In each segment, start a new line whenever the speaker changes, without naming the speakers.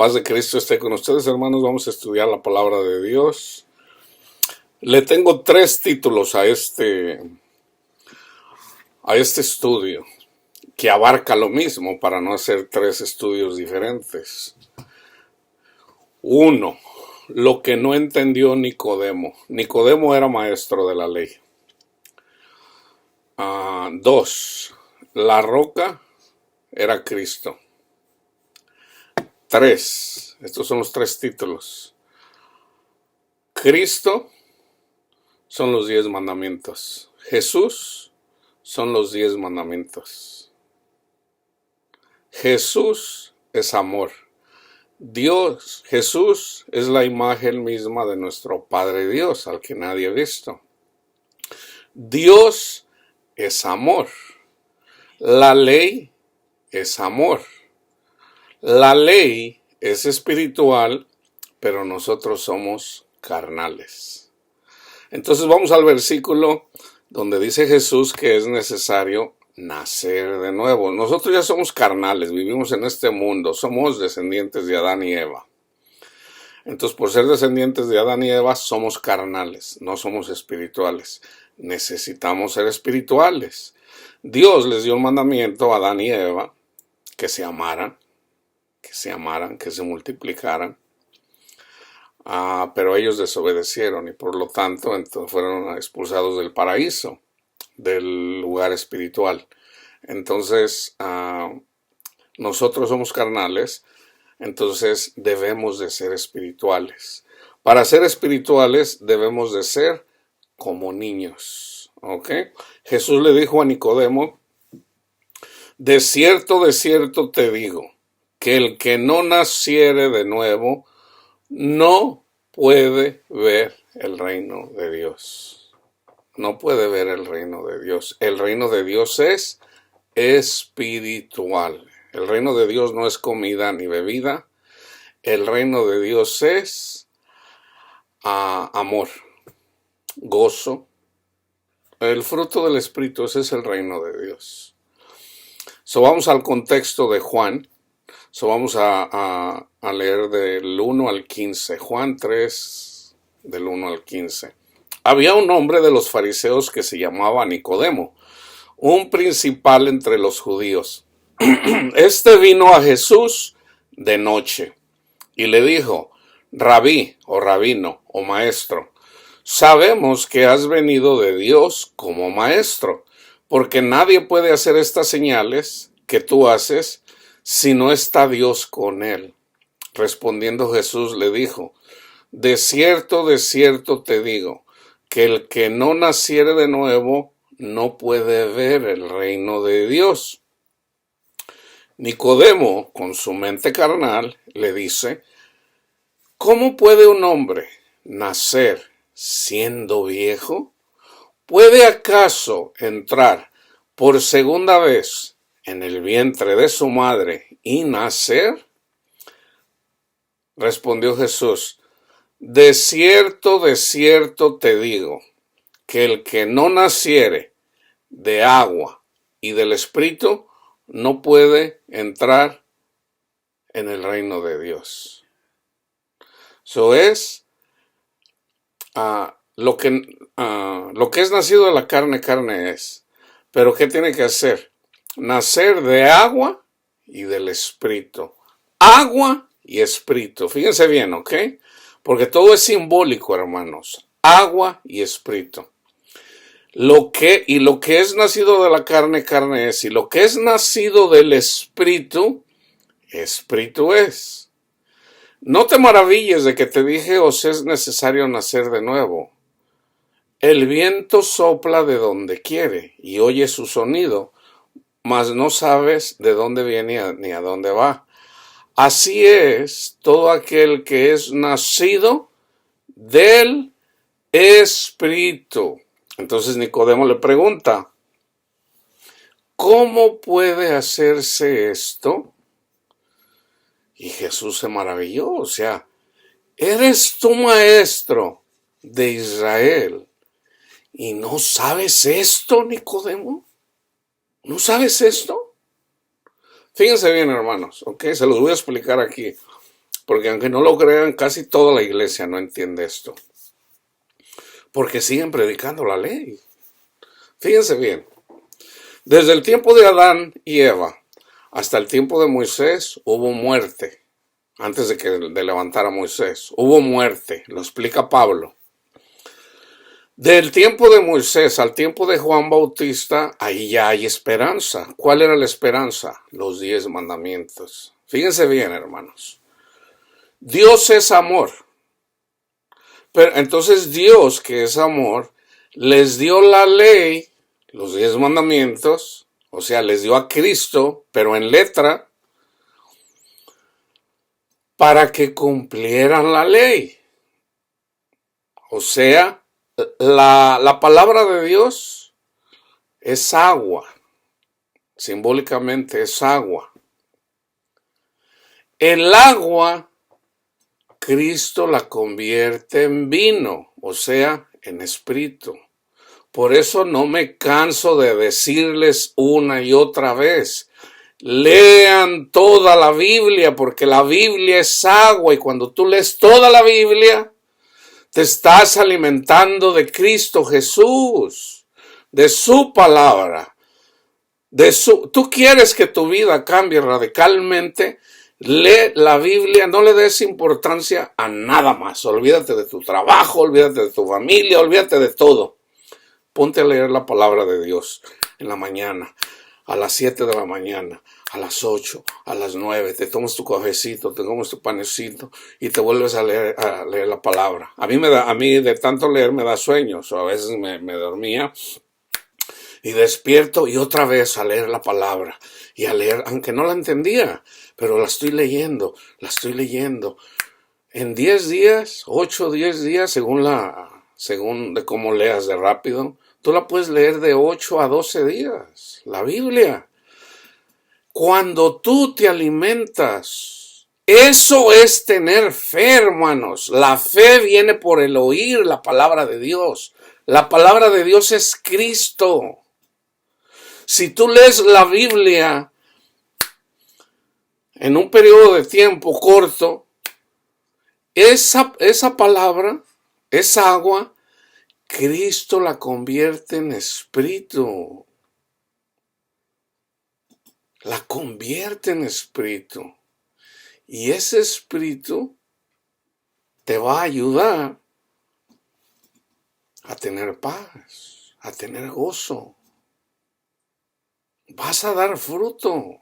paz de Cristo esté con ustedes, hermanos. Vamos a estudiar la palabra de Dios. Le tengo 3 títulos a este estudio, que abarca lo mismo para no hacer 3 estudios diferentes. 1. Lo que no entendió Nicodemo. Nicodemo era maestro de la ley. 2. La roca era Cristo. 3. Estos son los 3 títulos. Cristo son los 10 mandamientos. Jesús son los 10 mandamientos. Jesús es amor. Dios, Jesús es la imagen misma de nuestro Padre Dios, al que nadie ha visto. Dios es amor. La ley es amor. La ley es espiritual, pero nosotros somos carnales. Entonces vamos al versículo donde dice Jesús que es necesario nacer de nuevo. Nosotros ya somos carnales, vivimos en este mundo, somos descendientes de Adán y Eva. Entonces, por ser descendientes de Adán y Eva, somos carnales, no somos espirituales. Necesitamos ser espirituales. Dios les dio un mandamiento a Adán y Eva, que se amaran, que se multiplicaran. Pero ellos desobedecieron y por lo tanto entonces fueron expulsados del paraíso, del lugar espiritual. Entonces, nosotros somos carnales, entonces debemos de ser espirituales. Para ser espirituales debemos de ser como niños. ¿Ok? Jesús le dijo a Nicodemo: de cierto te digo, que el que no naciere de nuevo no puede ver el reino de Dios. No puede ver el reino de Dios. El reino de Dios es espiritual. El reino de Dios no es comida ni bebida. El reino de Dios es amor, gozo. El fruto del Espíritu, ese es el reino de Dios. Vamos al contexto de Juan. Vamos a leer del 1 al 15. Juan 3, del 1 al 15. Había un hombre de los fariseos que se llamaba Nicodemo, un principal entre los judíos. Este vino a Jesús de noche y le dijo: Rabí, o rabino, o maestro, sabemos que has venido de Dios como maestro, porque nadie puede hacer estas señales que tú haces si no está Dios con él. Respondiendo Jesús le dijo: de cierto te digo, que el que no naciere de nuevo no puede ver el reino de Dios. Nicodemo, con su mente carnal, le dice: ¿cómo puede un hombre nacer siendo viejo? ¿Puede acaso entrar por segunda vez en el vientre de su madre y nacer? Respondió Jesús: de cierto te digo, que el que no naciere de agua y del Espíritu no puede entrar en el reino de Dios. Eso es lo que es nacido de la carne, carne es. Pero ¿qué tiene que hacer? Nacer de agua y del Espíritu. Agua y Espíritu. Fíjense bien, ¿ok? Porque todo es simbólico, hermanos. Agua y Espíritu. Lo que es nacido de la carne, carne es. Y lo que es nacido del Espíritu, Espíritu es. No te maravilles de que te dije: os es necesario nacer de nuevo. El viento sopla de donde quiere y oye su sonido, mas no sabes de dónde viene ni a dónde va. Así es todo aquel que es nacido del Espíritu. Entonces Nicodemo le pregunta: ¿cómo puede hacerse esto? Y Jesús se maravilló. O sea, ¿eres tú maestro de Israel y no sabes esto, Nicodemo? ¿No sabes esto? Fíjense bien, hermanos, ¿ok? Se los voy a explicar aquí. porque aunque no lo crean, casi toda la iglesia no entiende esto. Porque siguen predicando la ley. Fíjense bien, desde el tiempo de Adán y Eva hasta el tiempo de Moisés hubo muerte. Antes de levantar a Moisés, hubo muerte, lo explica Pablo. Del tiempo de Moisés al tiempo de Juan Bautista, ahí ya hay esperanza. ¿Cuál era la esperanza? Los 10 mandamientos. Fíjense bien, hermanos. Dios es amor. Pero entonces Dios, que es amor, les dio la ley, los 10 mandamientos, o sea, les dio a Cristo, pero en letra, para que cumplieran la ley. O sea, la palabra de Dios es agua, simbólicamente es agua. El agua, Cristo la convierte en vino, o sea, en espíritu. Por eso no me canso de decirles una y otra vez, lean toda la Biblia, porque la Biblia es agua, y cuando tú lees toda la Biblia, te estás alimentando de Cristo Jesús, de su palabra. Tú quieres que tu vida cambie radicalmente, lee la Biblia, no le des importancia a nada más. Olvídate de tu trabajo, olvídate de tu familia, olvídate de todo. Ponte a leer la palabra de Dios en la mañana, a las 7 de la mañana, a las 8, a las 9, te tomas tu cafecito, te comes tu panecito y te vuelves a leer la palabra. A mí de tanto leer me da sueño, o a veces me dormía y despierto y otra vez a leer la palabra y a leer, aunque no la entendía, pero la estoy leyendo. En 10 días, 8 o 10 días, según de cómo leas de rápido, tú la puedes leer de 8 a 12 días, la Biblia. Cuando tú te alimentas, eso es tener fe, hermanos. La fe viene por el oír la palabra de Dios. La palabra de Dios es Cristo. Si tú lees la Biblia en un periodo de tiempo corto, esa palabra, esa agua, Cristo la convierte en espíritu. La convierte en espíritu. Y ese espíritu te va a ayudar a tener paz, a tener gozo. Vas a dar fruto.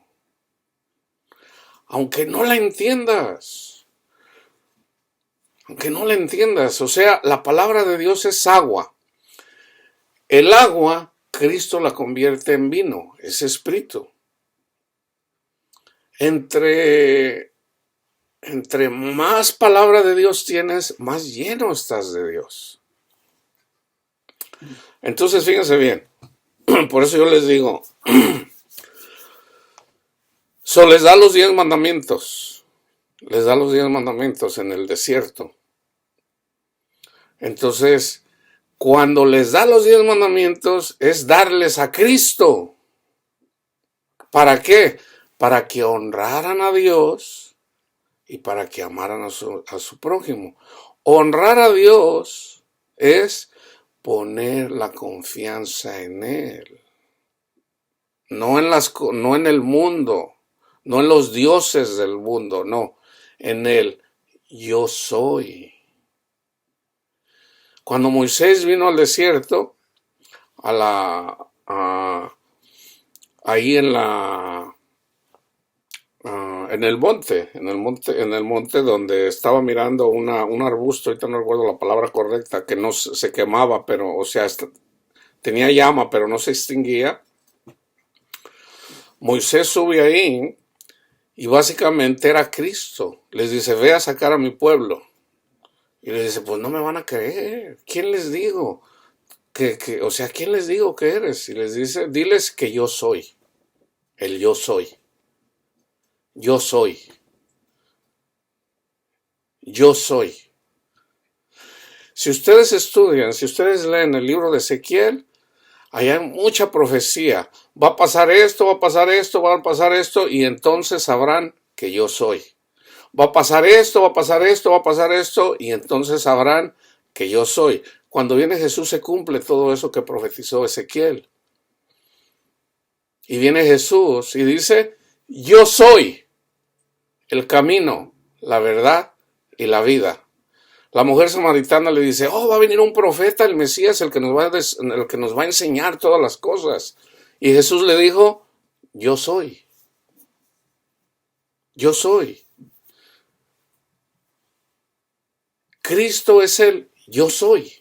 Aunque no la entiendas. O sea, la palabra de Dios es agua. El agua, Cristo la convierte en vino, es espíritu. Entre más palabra de Dios tienes, más lleno estás de Dios. Entonces, fíjense bien. Por eso yo les digo, les da los 10 mandamientos. Les da los 10 mandamientos en el desierto. Entonces, cuando les da los 10 mandamientos, es darles a Cristo. ¿Para qué? Para que honraran a Dios y para que amaran a su prójimo. Honrar a Dios es poner la confianza en Él. No en el mundo, no en los dioses del mundo, no. En Él, yo soy. Cuando Moisés vino al desierto, ahí en el monte donde estaba mirando un arbusto, ahorita no recuerdo la palabra correcta, que no se quemaba, pero, o sea, tenía llama, pero no se extinguía. Moisés sube ahí y básicamente era Cristo. Les dice, ve a sacar a mi pueblo. Y les dice, pues no me van a creer. ¿Quién les digo? ¿Quién les digo que eres? Y les dice, diles que yo soy. El yo soy. Yo soy. Yo soy. Si ustedes estudian, si ustedes leen el libro de Ezequiel, ahí hay mucha profecía. Va a pasar esto, va a pasar esto, va a pasar esto, y entonces sabrán que yo soy. va a pasar esto, va a pasar esto, va a pasar esto, y entonces sabrán que yo soy. Cuando viene Jesús se cumple todo eso que profetizó Ezequiel. Y viene Jesús y dice, yo soy el camino, la verdad y la vida. La mujer samaritana le dice, oh, va a venir un profeta, el Mesías, el que nos va a enseñar todas las cosas. Y Jesús le dijo, yo soy. Yo soy. Cristo es el yo soy.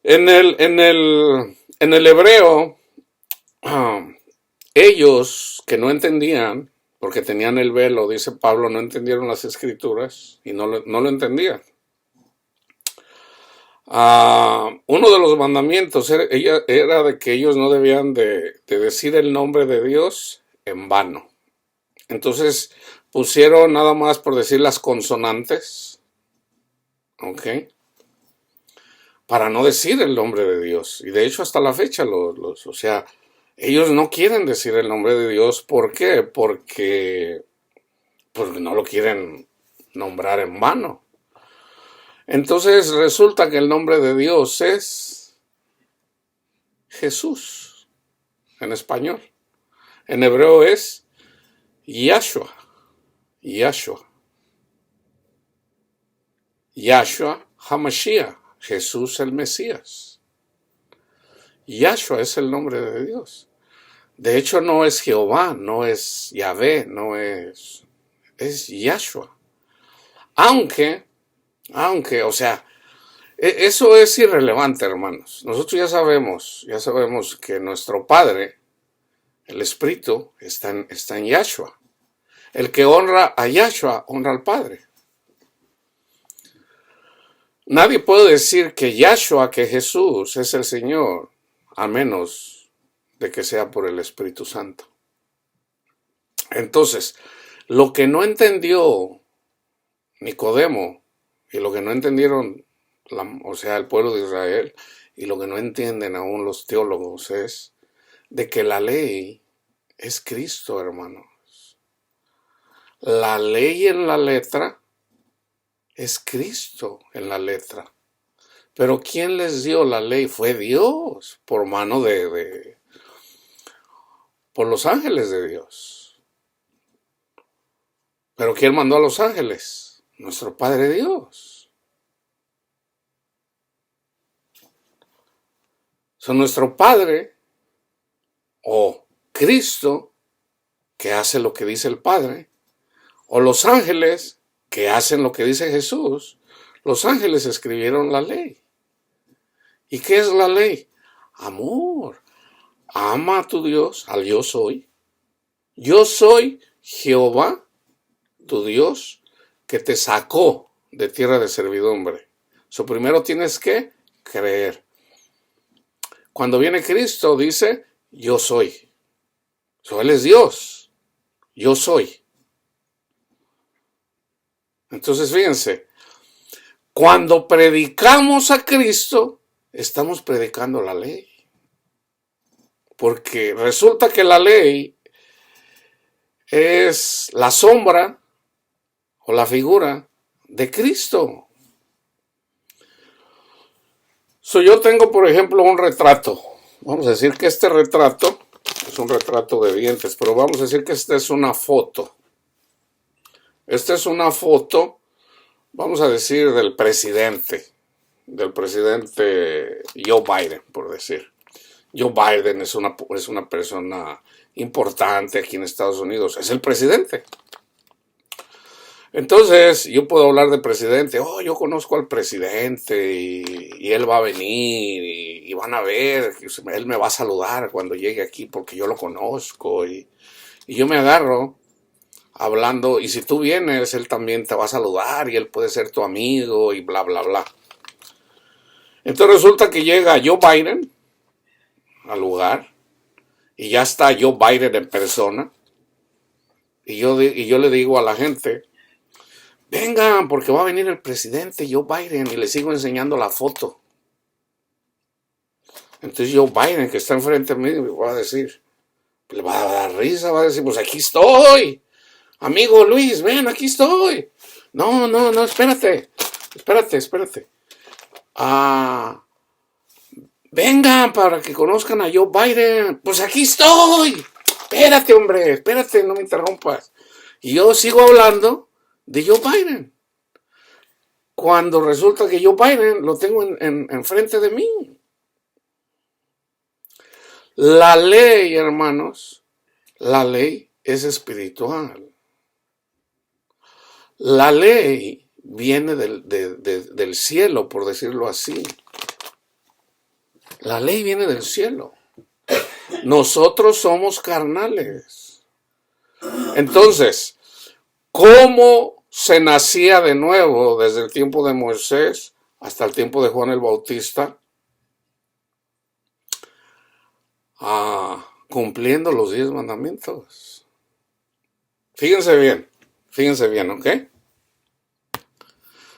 En el hebreo, ellos que no entendían, porque tenían el velo, dice Pablo, no entendieron las escrituras y no lo entendían. Uno de los mandamientos era de que ellos no debían de decir el nombre de Dios en vano. Entonces pusieron nada más por decir las consonantes, ¿ok? Para no decir el nombre de Dios. Y de hecho hasta la fecha, o sea, ellos no quieren decir el nombre de Dios. ¿Por qué? Porque no lo quieren nombrar en vano. Entonces resulta que el nombre de Dios es Jesús, en español. En hebreo es Yahshua. Yahshua. Yahshua HaMashiach. Jesús el Mesías. Yahshua es el nombre de Dios. De hecho no es Jehová, no es Yahvé, es Yahshua. Aunque, o sea, eso es irrelevante, hermanos. Nosotros ya sabemos que nuestro Padre, el Espíritu, está en Yahshua. El que honra a Yahshua, honra al Padre. Nadie puede decir que Yahshua, que Jesús es el Señor, a menos de que sea por el Espíritu Santo. Entonces, lo que no entendió Nicodemo y lo que no entendieron, el pueblo de Israel, y lo que no entienden aún los teólogos es de que la ley es Cristo, hermanos. La ley en la letra es Cristo en la letra. Pero ¿quién les dio la ley? Fue Dios, por mano por los ángeles de Dios. ¿Pero quién mandó a los ángeles? Nuestro Padre Dios. Son nuestro Padre o Cristo, que hace lo que dice el Padre, o los ángeles, que hacen lo que dice Jesús. Los ángeles escribieron la ley. ¿Y qué es la ley? Amor. Ama a tu Dios, al yo soy. Yo soy Jehová, tu Dios, que te sacó de tierra de servidumbre. Primero tienes que creer. Cuando viene Cristo dice, yo soy. Él es Dios. Yo soy. Entonces fíjense, cuando predicamos a Cristo, estamos predicando la ley. Porque resulta que la ley es la sombra o la figura de Cristo. Yo tengo, por ejemplo, un retrato. Vamos a decir que este retrato es un retrato de dientes, pero vamos a decir que esta es una foto. Esta es una foto, vamos a decir, del presidente Joe Biden, por decir. Joe Biden es una persona importante aquí en Estados Unidos, es el presidente. Entonces, yo puedo hablar del presidente, yo conozco al presidente y él va a venir y van a ver, él me va a saludar cuando llegue aquí porque yo lo conozco y yo me agarro hablando, y si tú vienes, él también te va a saludar y él puede ser tu amigo y bla, bla, bla. Entonces resulta que llega Joe Biden al lugar y ya está Joe Biden en persona y yo le digo a la gente, vengan porque va a venir el presidente Joe Biden, y le sigo enseñando la foto. Entonces Joe Biden, que está enfrente de mí, me va a decir, Le va a dar risa, va a decir, pues aquí estoy. Amigo Luis, ven, aquí estoy. No, espérate. Vengan para que conozcan a Joe Biden. Pues aquí estoy. Espérate, hombre, espérate, no me interrumpas. Y yo sigo hablando de Joe Biden. Cuando resulta que Joe Biden lo tengo enfrente de mí. La ley, hermanos, la ley es espiritual. La ley viene del cielo, por decirlo así. La ley viene del cielo. Nosotros somos carnales. Entonces, ¿cómo se nacía de nuevo desde el tiempo de Moisés hasta el tiempo de Juan el Bautista? Cumpliendo los 10 mandamientos. Fíjense bien, ¿ok?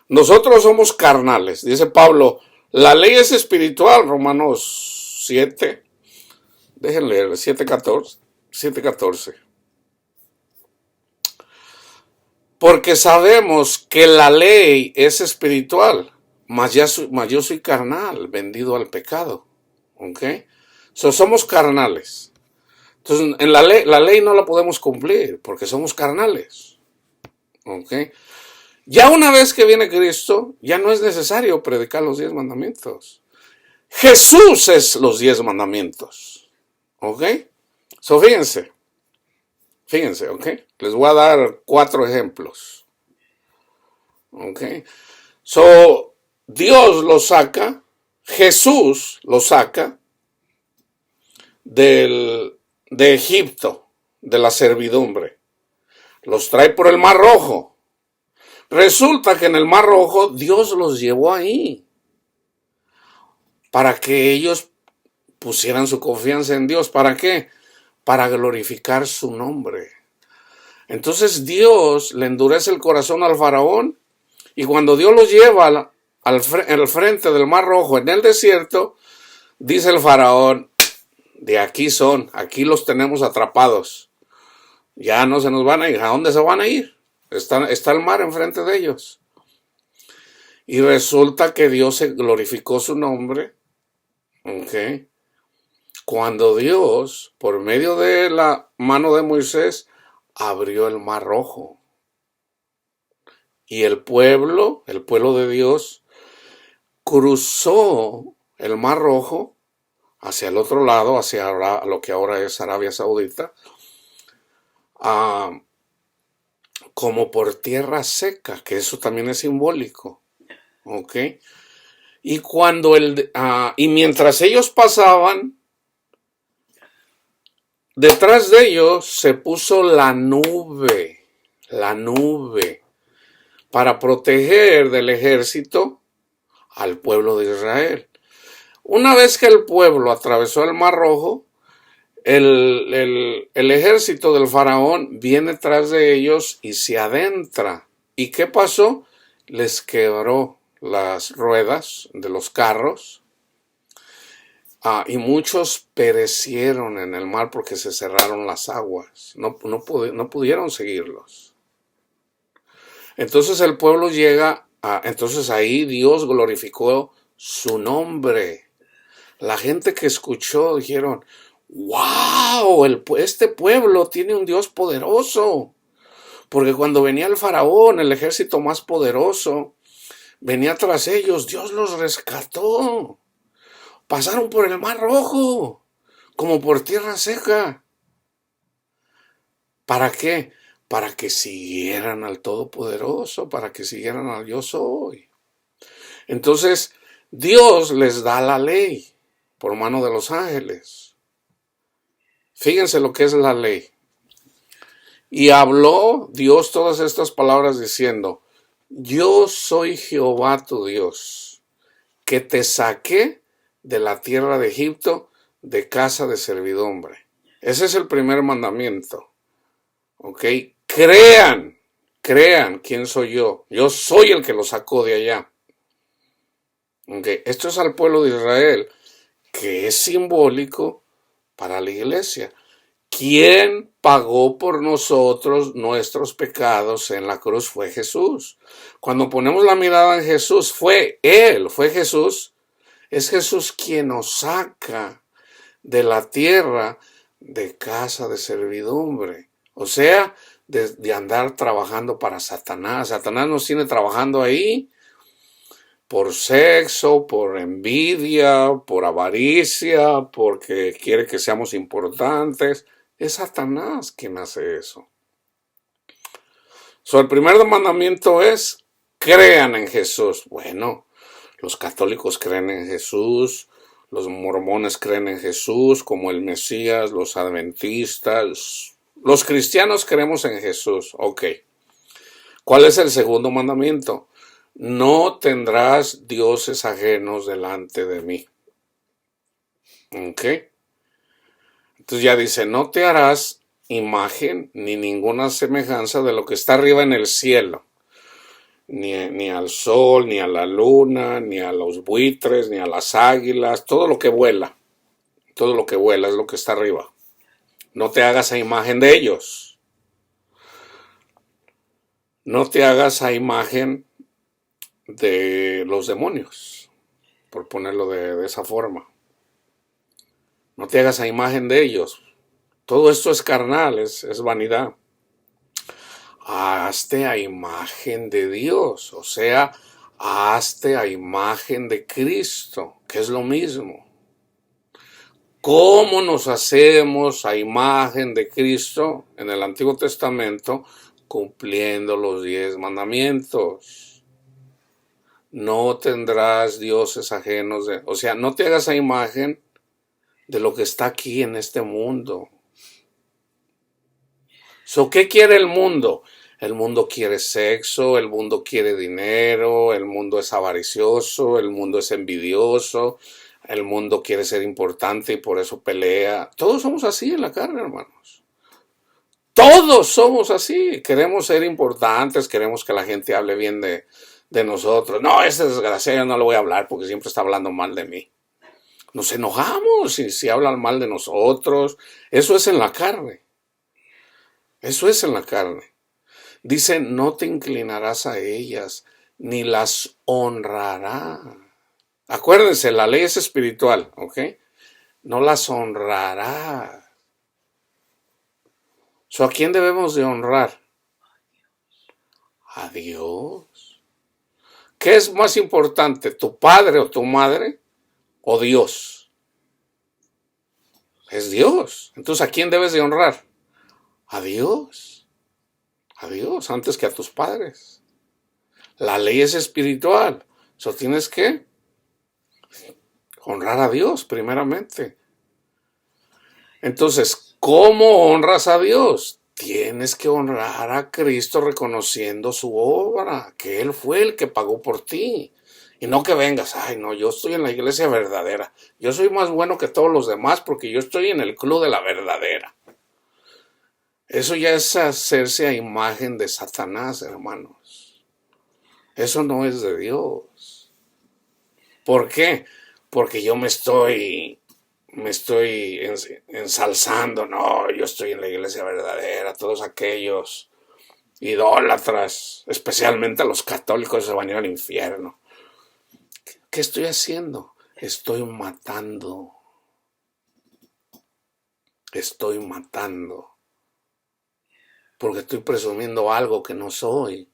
Nosotros somos carnales, dice Pablo. La ley es espiritual, Romanos 7. Dejen leer, 7:14. Porque sabemos que la ley es espiritual, mas yo soy carnal, vendido al pecado. ¿Ok? Somos carnales. Entonces, en la ley no la podemos cumplir porque somos carnales. ¿Ok? Ya una vez que viene Cristo, ya no es necesario predicar los 10 mandamientos. Jesús es los 10 mandamientos. ¿Ok? Fíjense, ¿ok? Les voy a dar 4 ejemplos. ¿Ok? Dios lo saca, Jesús lo saca de Egipto, de la servidumbre. Los trae por el Mar Rojo. Resulta que en el Mar Rojo Dios los llevó ahí para que ellos pusieran su confianza en Dios. ¿Para qué? Para glorificar su nombre. Entonces Dios le endurece el corazón al faraón y cuando Dios los lleva al frente del Mar Rojo en el desierto, dice el faraón, de aquí son, aquí los tenemos atrapados. Ya no se nos van a ir. ¿A dónde se van a ir? Está el mar enfrente de ellos. Y resulta que Dios se glorificó su nombre. ¿Ok? Cuando Dios, por medio de la mano de Moisés, abrió el Mar Rojo. Y el pueblo de Dios, cruzó el Mar Rojo hacia el otro lado, hacia lo que ahora es Arabia Saudita, como por tierra seca, que eso también es simbólico. ¿Ok? Y y mientras ellos pasaban, detrás de ellos se puso la nube, para proteger del ejército al pueblo de Israel. Una vez que el pueblo atravesó el Mar Rojo, el ejército del faraón viene tras de ellos y se adentra. ¿Y qué pasó? Les quebró las ruedas de los carros y muchos perecieron en el mar porque se cerraron las aguas. No pudieron seguirlos. Entonces el pueblo llega entonces ahí Dios glorificó su nombre. La gente que escuchó dijeron, ¡wow! Este pueblo tiene un Dios poderoso. Porque cuando venía el faraón, el ejército más poderoso, venía tras ellos, Dios los rescató. Pasaron por el Mar Rojo, como por tierra seca. ¿Para qué? Para que siguieran al Todopoderoso, para que siguieran al Yo Soy. Entonces, Dios les da la ley por mano de los ángeles. Fíjense lo que es la ley. Y habló Dios todas estas palabras diciendo, yo soy Jehová tu Dios, que te saqué de la tierra de Egipto, de casa de servidumbre. Ese es el primer mandamiento. ¿Ok? Crean quién soy yo. Yo soy el que los sacó de allá. ¿Ok? Esto es al pueblo de Israel, que es simbólico para la iglesia. Quien pagó por nosotros nuestros pecados en la cruz fue Jesús. Cuando ponemos la mirada en Jesús, fue Jesús. Es Jesús quien nos saca de la tierra de casa de servidumbre. O sea, de andar trabajando para Satanás. Satanás nos tiene trabajando ahí por sexo, por envidia, por avaricia, porque quiere que seamos importantes. Es Satanás quien hace eso. El primer mandamiento es, crean en Jesús. Bueno, los católicos creen en Jesús, los mormones creen en Jesús como el Mesías, los adventistas, los cristianos creemos en Jesús. Ok. ¿Cuál es el segundo mandamiento? No tendrás dioses ajenos delante de mí. Ok. Entonces ya dice, no te harás imagen ni ninguna semejanza de lo que está arriba en el cielo. Ni al sol, ni a la luna, ni a los buitres, ni a las águilas, todo lo que vuela. Todo lo que vuela es lo que está arriba. No te hagas a imagen de ellos. No te hagas a imagen de los demonios, por ponerlo de esa forma. No te hagas a imagen de ellos. Todo esto es carnal, es vanidad. Hazte a imagen de Dios, o sea, hazte a imagen de Cristo, que es lo mismo. ¿Cómo nos hacemos a imagen de Cristo en el Antiguo Testamento? Cumpliendo los 10 mandamientos. No tendrás dioses ajenos o sea, no te hagas a imagen de lo que está aquí en este mundo. ¿Qué quiere el mundo? El mundo quiere sexo, el mundo quiere dinero, el mundo es avaricioso, el mundo es envidioso, el mundo quiere ser importante y por eso pelea. Todos somos así en la carne, hermanos. Todos somos así. Queremos ser importantes, queremos que la gente hable bien de nosotros. No, ese desgraciado yo no le voy a hablar porque siempre está hablando mal de mí. Nos enojamos si hablan mal de nosotros. Eso es en la carne. Eso es en la carne. Dice, no te inclinarás a ellas, ni las honrarás. Acuérdense, la ley es espiritual, ¿ok? No las honrarás. ¿A quién debemos de honrar? A Dios. ¿Qué es más importante, tu padre o tu madre o Dios? Es Dios. Entonces, ¿a quién debes de honrar? A Dios. A Dios, antes que a tus padres. La ley es espiritual. Tienes que honrar a Dios primeramente. Entonces, ¿cómo honras a Dios? Tienes que honrar a Cristo reconociendo su obra, que Él fue el que pagó por ti. Y no que vengas, ay no, yo estoy en la iglesia verdadera. Yo soy más bueno que todos los demás porque yo estoy en el club de la verdadera. Eso ya es hacerse a imagen de Satanás, hermanos. Eso no es de Dios. ¿Por qué? Porque yo me estoy ensalzando. No, yo estoy en la iglesia verdadera. Todos aquellos idólatras, especialmente los católicos, se van a ir al infierno. ¿Qué estoy haciendo? Estoy matando. Estoy matando. Porque estoy presumiendo algo que no soy.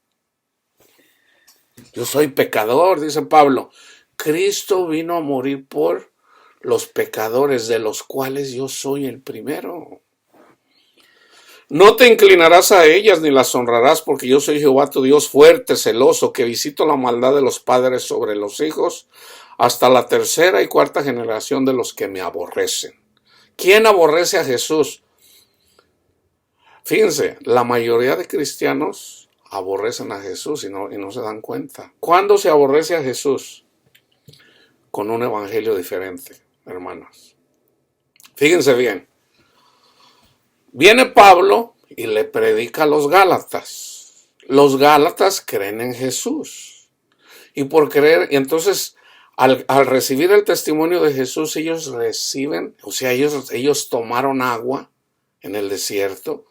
Yo soy pecador, dice Pablo. Cristo vino a morir por los pecadores, de los cuales yo soy el primero. No te inclinarás a ellas ni las honrarás, porque yo soy Jehová tu Dios fuerte, celoso, que visito la maldad de los padres sobre los hijos, hasta la 3ª y 4ª generación de los que me aborrecen. ¿Quién aborrece a Jesús? Fíjense, la mayoría de cristianos aborrecen a Jesús y no se dan cuenta. ¿Cuándo se aborrece a Jesús? Con un evangelio diferente, hermanos. Fíjense bien. Viene Pablo y le predica a los Gálatas. Los Gálatas creen en Jesús. Y por creer, y entonces al recibir el testimonio de Jesús, ellos reciben, o sea, ellos tomaron agua en el desierto.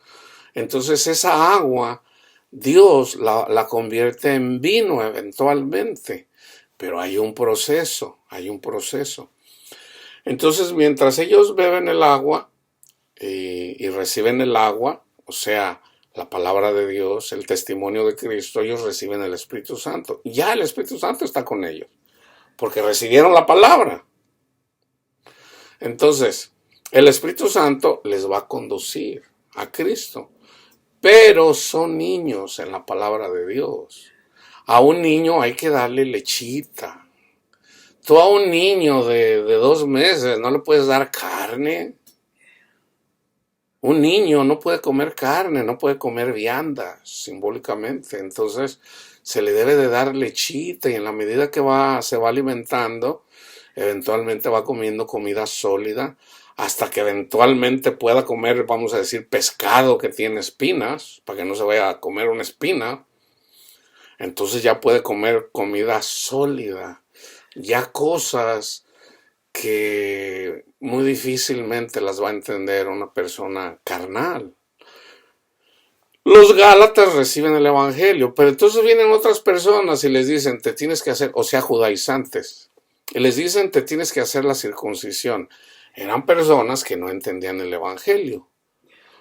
Entonces esa agua Dios la convierte en vino eventualmente, pero hay un proceso, hay un proceso. Entonces mientras ellos beben el agua y reciben el agua, o sea, la palabra de Dios, el testimonio de Cristo, ellos reciben el Espíritu Santo. Ya el Espíritu Santo está con ellos, porque recibieron la palabra. Entonces, el Espíritu Santo les va a conducir a Cristo. Pero son niños en la palabra de Dios. A un niño hay que darle lechita. Tú a un niño de 2 meses no le puedes dar carne. Un niño no puede comer carne, no puede comer viandas, simbólicamente. Entonces se le debe de dar lechita y en la medida que se va alimentando, eventualmente va comiendo comida sólida, hasta que eventualmente pueda comer, vamos a decir, pescado que tiene espinas, para que no se vaya a comer una espina. Entonces ya puede comer comida sólida, ya cosas que muy difícilmente las va a entender una persona carnal. Los Gálatas reciben el Evangelio, pero entonces vienen otras personas y les dicen, te tienes que hacer, o sea, judaizantes, y les dicen, te tienes que hacer la circuncisión. Eran personas que no entendían el Evangelio,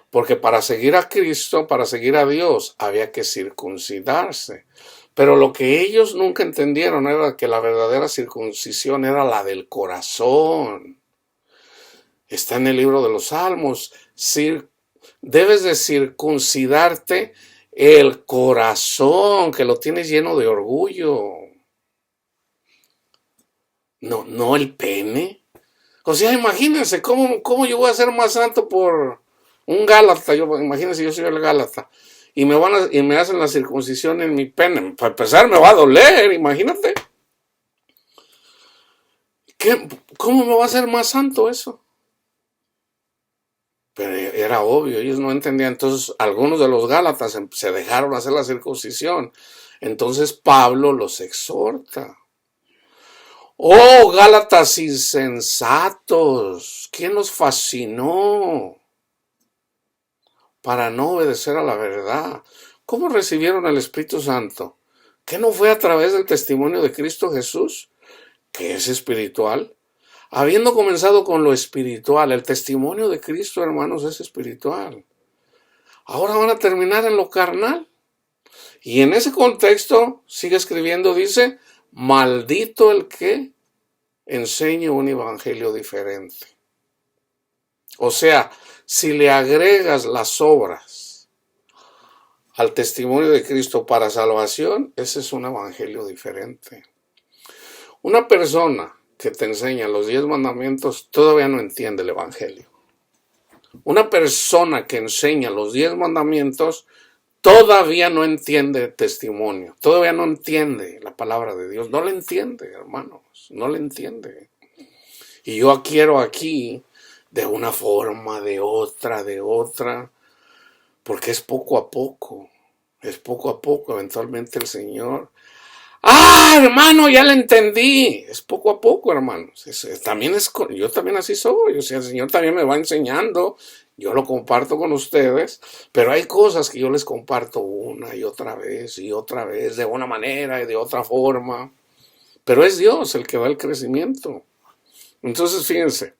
porque para seguir a Cristo, para seguir a Dios, había que circuncidarse. Pero lo que ellos nunca entendieron era que la verdadera circuncisión era la del corazón. Está en el libro de los Salmos. Debes de circuncidarte el corazón, que lo tienes lleno de orgullo. No el pene. O sea, imagínense, ¿cómo yo voy a ser más santo por un Gálata? Imagínense, yo soy el Gálata. Y me hacen la circuncisión en mi pene. Para empezar me va a doler, imagínate. ¿Cómo me va a hacer más santo eso? Pero era obvio, ellos no entendían. Entonces algunos de los Gálatas se dejaron hacer la circuncisión. Entonces Pablo los exhorta. Oh, Gálatas insensatos, ¿quién los fascinó para no obedecer a la verdad? ¿Cómo recibieron el Espíritu Santo? ¿Qué no fue a través del testimonio de Cristo Jesús, que es espiritual? Habiendo comenzado con lo espiritual, el testimonio de Cristo, hermanos, es espiritual. Ahora van a terminar en lo carnal. Y en ese contexto, sigue escribiendo, dice, maldito el que enseñe un evangelio diferente. O sea, si le agregas las obras al testimonio de Cristo para salvación, ese es un evangelio diferente. Una persona que te enseña los 10 mandamientos todavía no entiende el evangelio. Una persona que enseña los 10 mandamientos todavía no entiende el testimonio, todavía no entiende la palabra de Dios, no la entiende, hermanos, no la entiende. Y yo quiero aquí, de una forma, de otra, porque es poco a poco, eventualmente el Señor, hermano, ya la entendí, es poco a poco, hermanos, yo también así soy, o sea, el Señor también me va enseñando. Yo lo comparto con ustedes, pero hay cosas que yo les comparto una y otra vez, de una manera y de otra forma. Pero es Dios el que da el crecimiento. Entonces, fíjense.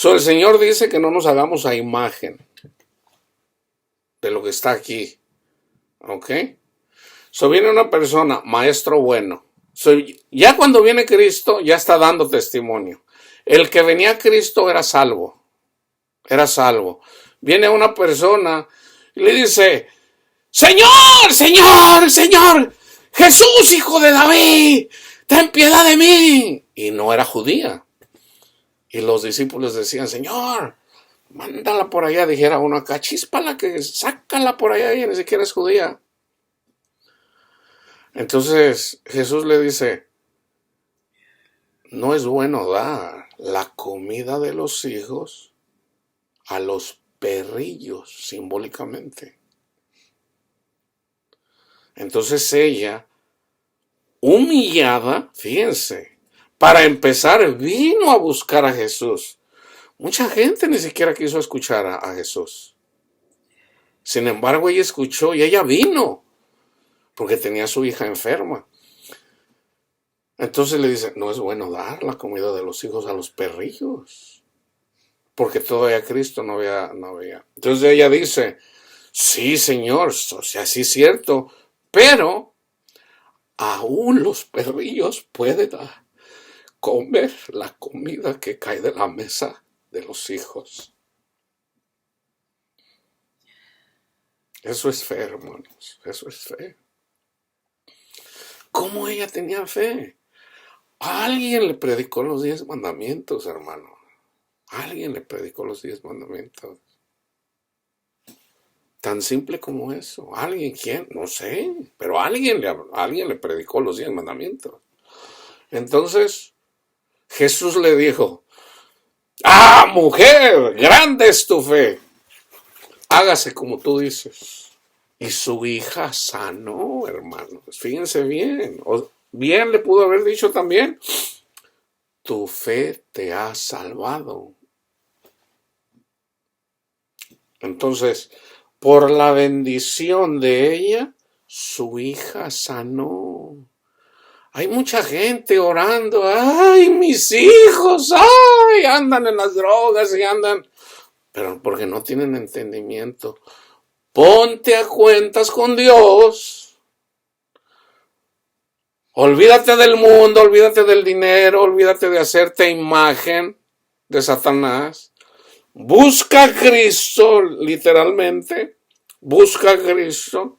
El Señor dice que no nos hagamos a imagen de lo que está aquí. ¿Ok? Viene una persona, maestro bueno. Ya cuando viene Cristo, ya está dando testimonio. El que venía a Cristo era salvo. Viene una persona y le dice, Señor, Jesús, hijo de David, ten piedad de mí. Y no era judía. Y los discípulos decían, Señor, mándala por allá. Dijera uno acá, chíspala, que sácala por allá, y ni siquiera es judía. Entonces Jesús le dice, no es bueno dar la comida de los hijos a los perrillos, simbólicamente. Entonces ella, humillada, fíjense, para empezar vino a buscar a Jesús. Mucha gente ni siquiera quiso escuchar a Jesús. Sin embargo, ella escuchó y ella vino porque tenía a su hija enferma. Entonces le dice, no es bueno dar la comida de los hijos a los perrillos, porque todavía Cristo no había. Entonces ella dice, sí, Señor, o sea, sí es cierto, pero aún los perrillos pueden comer la comida que cae de la mesa de los hijos. Eso es fe, hermanos, eso es fe. ¿Cómo ella tenía fe? Alguien le predicó los 10 mandamientos, hermano. Alguien le predicó los 10 mandamientos. Tan simple como eso. ¿Alguien quién? No sé. Pero alguien le predicó los 10 mandamientos. Entonces, Jesús le dijo, ¡ah, mujer! ¡Grande es tu fe! Hágase como tú dices. Y su hija sanó, hermanos. Fíjense bien. Bien le pudo haber dicho también, tu fe te ha salvado. Entonces, por la bendición de ella, su hija sanó. Hay mucha gente orando, ¡ay, mis hijos! ¡Ay! Andan en las drogas y andan, pero porque no tienen entendimiento. Ponte a cuentas con Dios. Olvídate del mundo, olvídate del dinero, olvídate de hacerte imagen de Satanás. Busca a Cristo, literalmente. Busca a Cristo.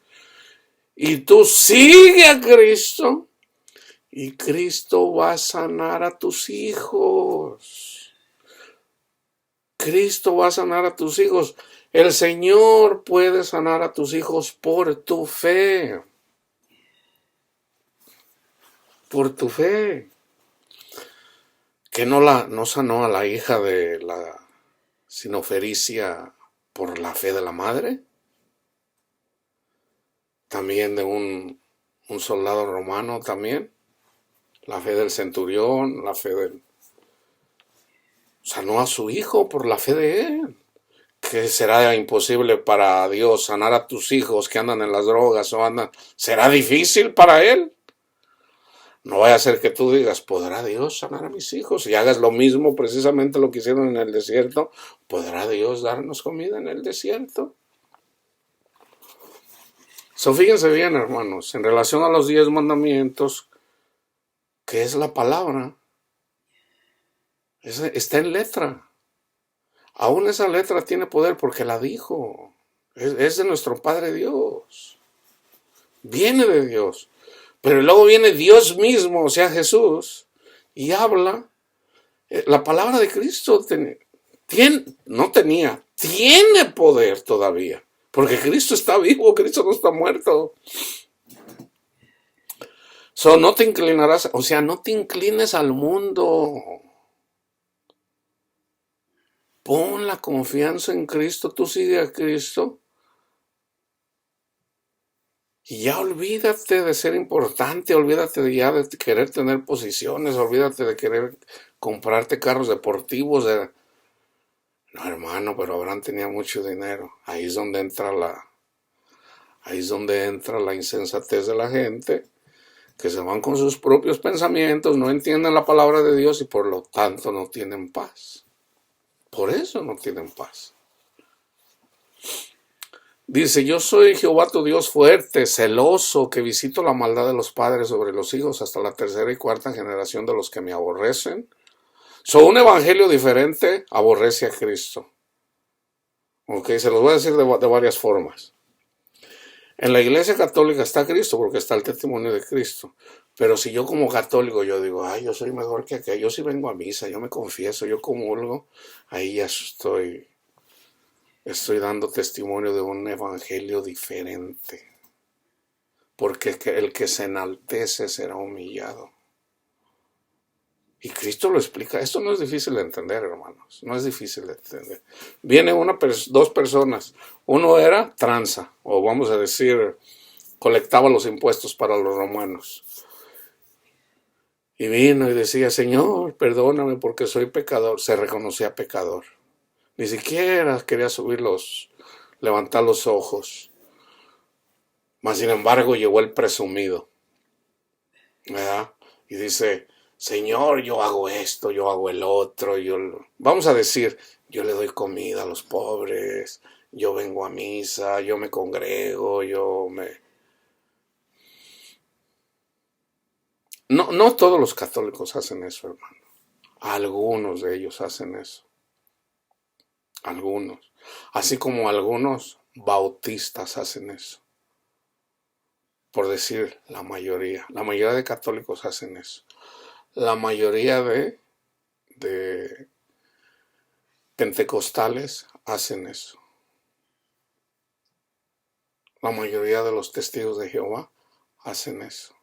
Y tú sigue a Cristo. Y Cristo va a sanar a tus hijos. Cristo va a sanar a tus hijos. El Señor puede sanar a tus hijos por tu fe. Por tu fe. Que no sanó a la hija de la Sinofericia por la fe de la madre. También de un soldado romano también. La fe del centurión, la fe del... Sanó a su hijo por la fe de él. Que será imposible para Dios sanar a tus hijos que andan en las drogas o andan... ¿Será difícil para él? No vaya a ser que tú digas, ¿podrá Dios sanar a mis hijos? Y hagas lo mismo, precisamente lo que hicieron en el desierto. ¿Podrá Dios darnos comida en el desierto? Fíjense bien, hermanos, en relación a los 10 mandamientos, ¿qué es la palabra? Está en letra. Aún esa letra tiene poder porque la dijo. Es de nuestro Padre Dios. Viene de Dios. Pero luego viene Dios mismo, o sea, Jesús, y habla. La palabra de Cristo tiene poder todavía. Porque Cristo está vivo, Cristo no está muerto. No te inclinarás, o sea, no te inclines al mundo. Pon la confianza en Cristo, tú sigue a Cristo. Y ya olvídate de ser importante, olvídate de querer tener posiciones, olvídate de querer comprarte carros deportivos. No, hermano, pero Abraham tenía mucho dinero. Ahí es donde entra la insensatez de la gente, que se van con sus propios pensamientos, no entienden la palabra de Dios y por lo tanto no tienen paz. Por eso no tienen paz. Dice, yo soy Jehová tu Dios fuerte, celoso, que visito la maldad de los padres sobre los hijos hasta la 3ª y 4ª generación de los que me aborrecen. Un evangelio diferente aborrece a Cristo. Ok, se los voy a decir de varias formas. En la iglesia católica está Cristo porque está el testimonio de Cristo. Pero si yo como católico yo digo, ay, yo soy mejor que aquel, yo sí vengo a misa, yo me confieso, yo comulgo, ahí ya estoy dando testimonio de un evangelio diferente. Porque el que se enaltece será humillado. Y Cristo lo explica. Esto no es difícil de entender, hermanos. No es difícil de entender. Vienen dos personas. Uno era tranza, o vamos a decir, colectaba los impuestos para los romanos. Y vino y decía, Señor, perdóname porque soy pecador. Se reconocía pecador. Ni siquiera quería levantar los ojos. Mas sin embargo llegó el presumido, ¿verdad? Y dice, Señor, yo hago esto, yo hago el otro. Vamos a decir, yo le doy comida a los pobres, yo vengo a misa, yo me congrego, No todos los católicos hacen eso, hermano. Algunos de ellos hacen eso. Algunos. Así como algunos bautistas hacen eso. Por decir la mayoría. La mayoría de católicos hacen eso. La mayoría de pentecostales hacen eso. La mayoría de los testigos de Jehová hacen eso.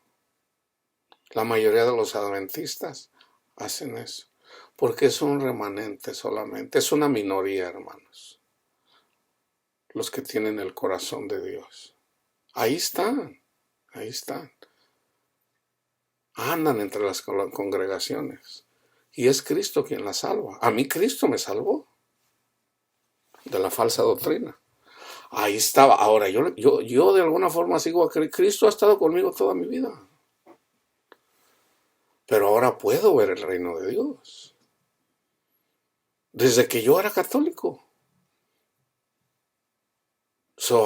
La mayoría de los adventistas hacen eso. Porque es un remanente solamente. Es una minoría, hermanos. Los que tienen el corazón de Dios. Ahí están. Ahí están. Andan entre las congregaciones. Y es Cristo quien las salva. A mí Cristo me salvó de la falsa doctrina. Ahí estaba. Ahora, yo de alguna forma sigo a Cristo. Cristo ha estado conmigo toda mi vida. Pero ahora puedo ver el reino de Dios. Desde que yo era católico.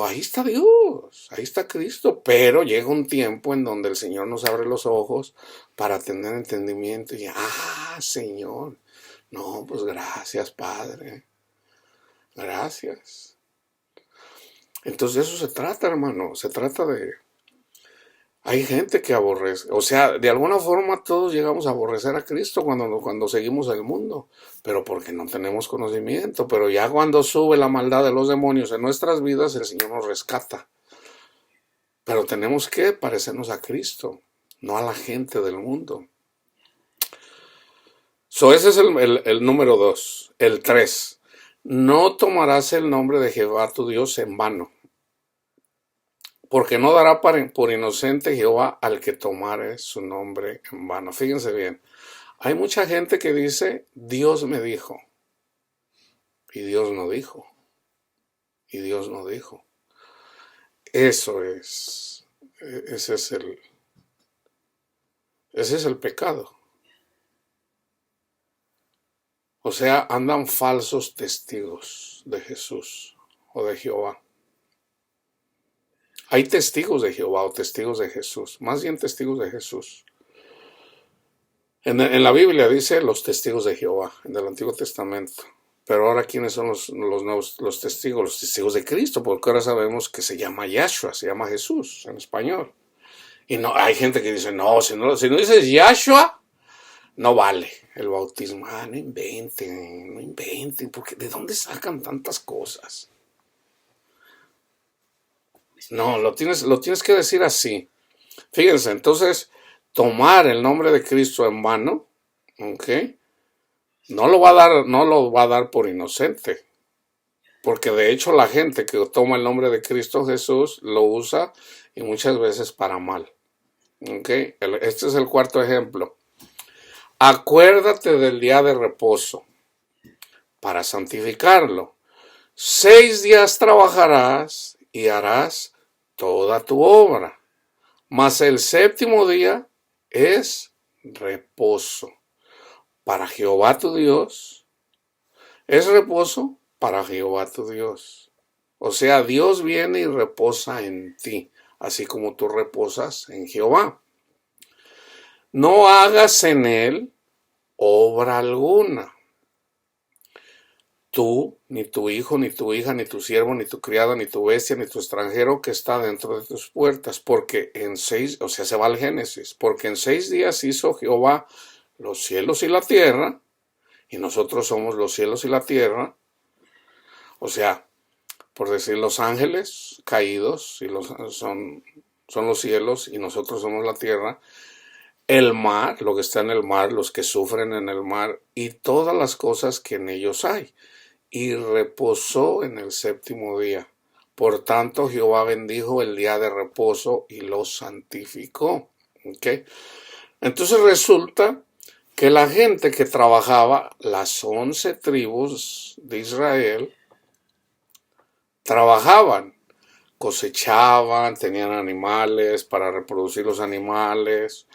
Ahí está Dios, ahí está Cristo. Pero llega un tiempo en donde el Señor nos abre los ojos para tener entendimiento. Y, Señor, no, pues gracias, Padre. Gracias. Entonces de eso se trata, hermano. Se trata de... Hay gente que aborrece. O sea, de alguna forma todos llegamos a aborrecer a Cristo cuando seguimos el mundo. Pero porque no tenemos conocimiento. Pero ya cuando sube la maldad de los demonios en nuestras vidas, el Señor nos rescata. Pero tenemos que parecernos a Cristo, no a la gente del mundo. Ese es el número 2. El 3. No tomarás el nombre de Jehová tu Dios en vano, porque no dará por inocente Jehová al que tomare su nombre en vano. Fíjense bien, hay mucha gente que dice, Dios me dijo, y Dios no dijo, y Dios no dijo. Ese es el pecado. O sea, andan falsos testigos de Jesús o de Jehová. Hay testigos de Jehová o testigos de Jesús, más bien testigos de Jesús. En la Biblia dice los testigos de Jehová, en el Antiguo Testamento. Pero ahora, ¿quiénes son los testigos? Los testigos de Cristo, porque ahora sabemos que se llama Yahshua, se llama Jesús en español. Y no, hay gente que dice, no, si no dices Yahshua, no vale el bautismo. No inventen, porque ¿de dónde sacan tantas cosas? No, lo tienes que decir así. Fíjense, entonces, tomar el nombre de Cristo en vano, ¿ok? No lo va a dar por inocente. Porque de hecho la gente que toma el nombre de Cristo Jesús lo usa y muchas veces para mal. ¿Ok? Este es el cuarto ejemplo. Acuérdate del día de reposo para santificarlo. 6 días trabajarás y harás toda tu obra. Mas el séptimo día es reposo para Jehová tu Dios. Es reposo para Jehová tu Dios. O sea, Dios viene y reposa en ti, así como tú reposas en Jehová. No hagas en él obra alguna. Tú, ni tu hijo, ni tu hija, ni tu siervo, ni tu criado, ni tu bestia, ni tu extranjero que está dentro de tus puertas, porque se va al Génesis, porque en 6 días hizo Jehová los cielos y la tierra, y nosotros somos los cielos y la tierra. O sea, por decir, los ángeles caídos son los cielos y nosotros somos la tierra. El mar, lo que está en el mar, los que sufren en el mar y todas las cosas que en ellos hay. Y reposó en el séptimo día. Por tanto, Jehová bendijo el día de reposo y lo santificó. ¿Okay? Entonces resulta que la gente que trabajaba, las 11 tribus de Israel, trabajaban, cosechaban, tenían animales para reproducir los animales.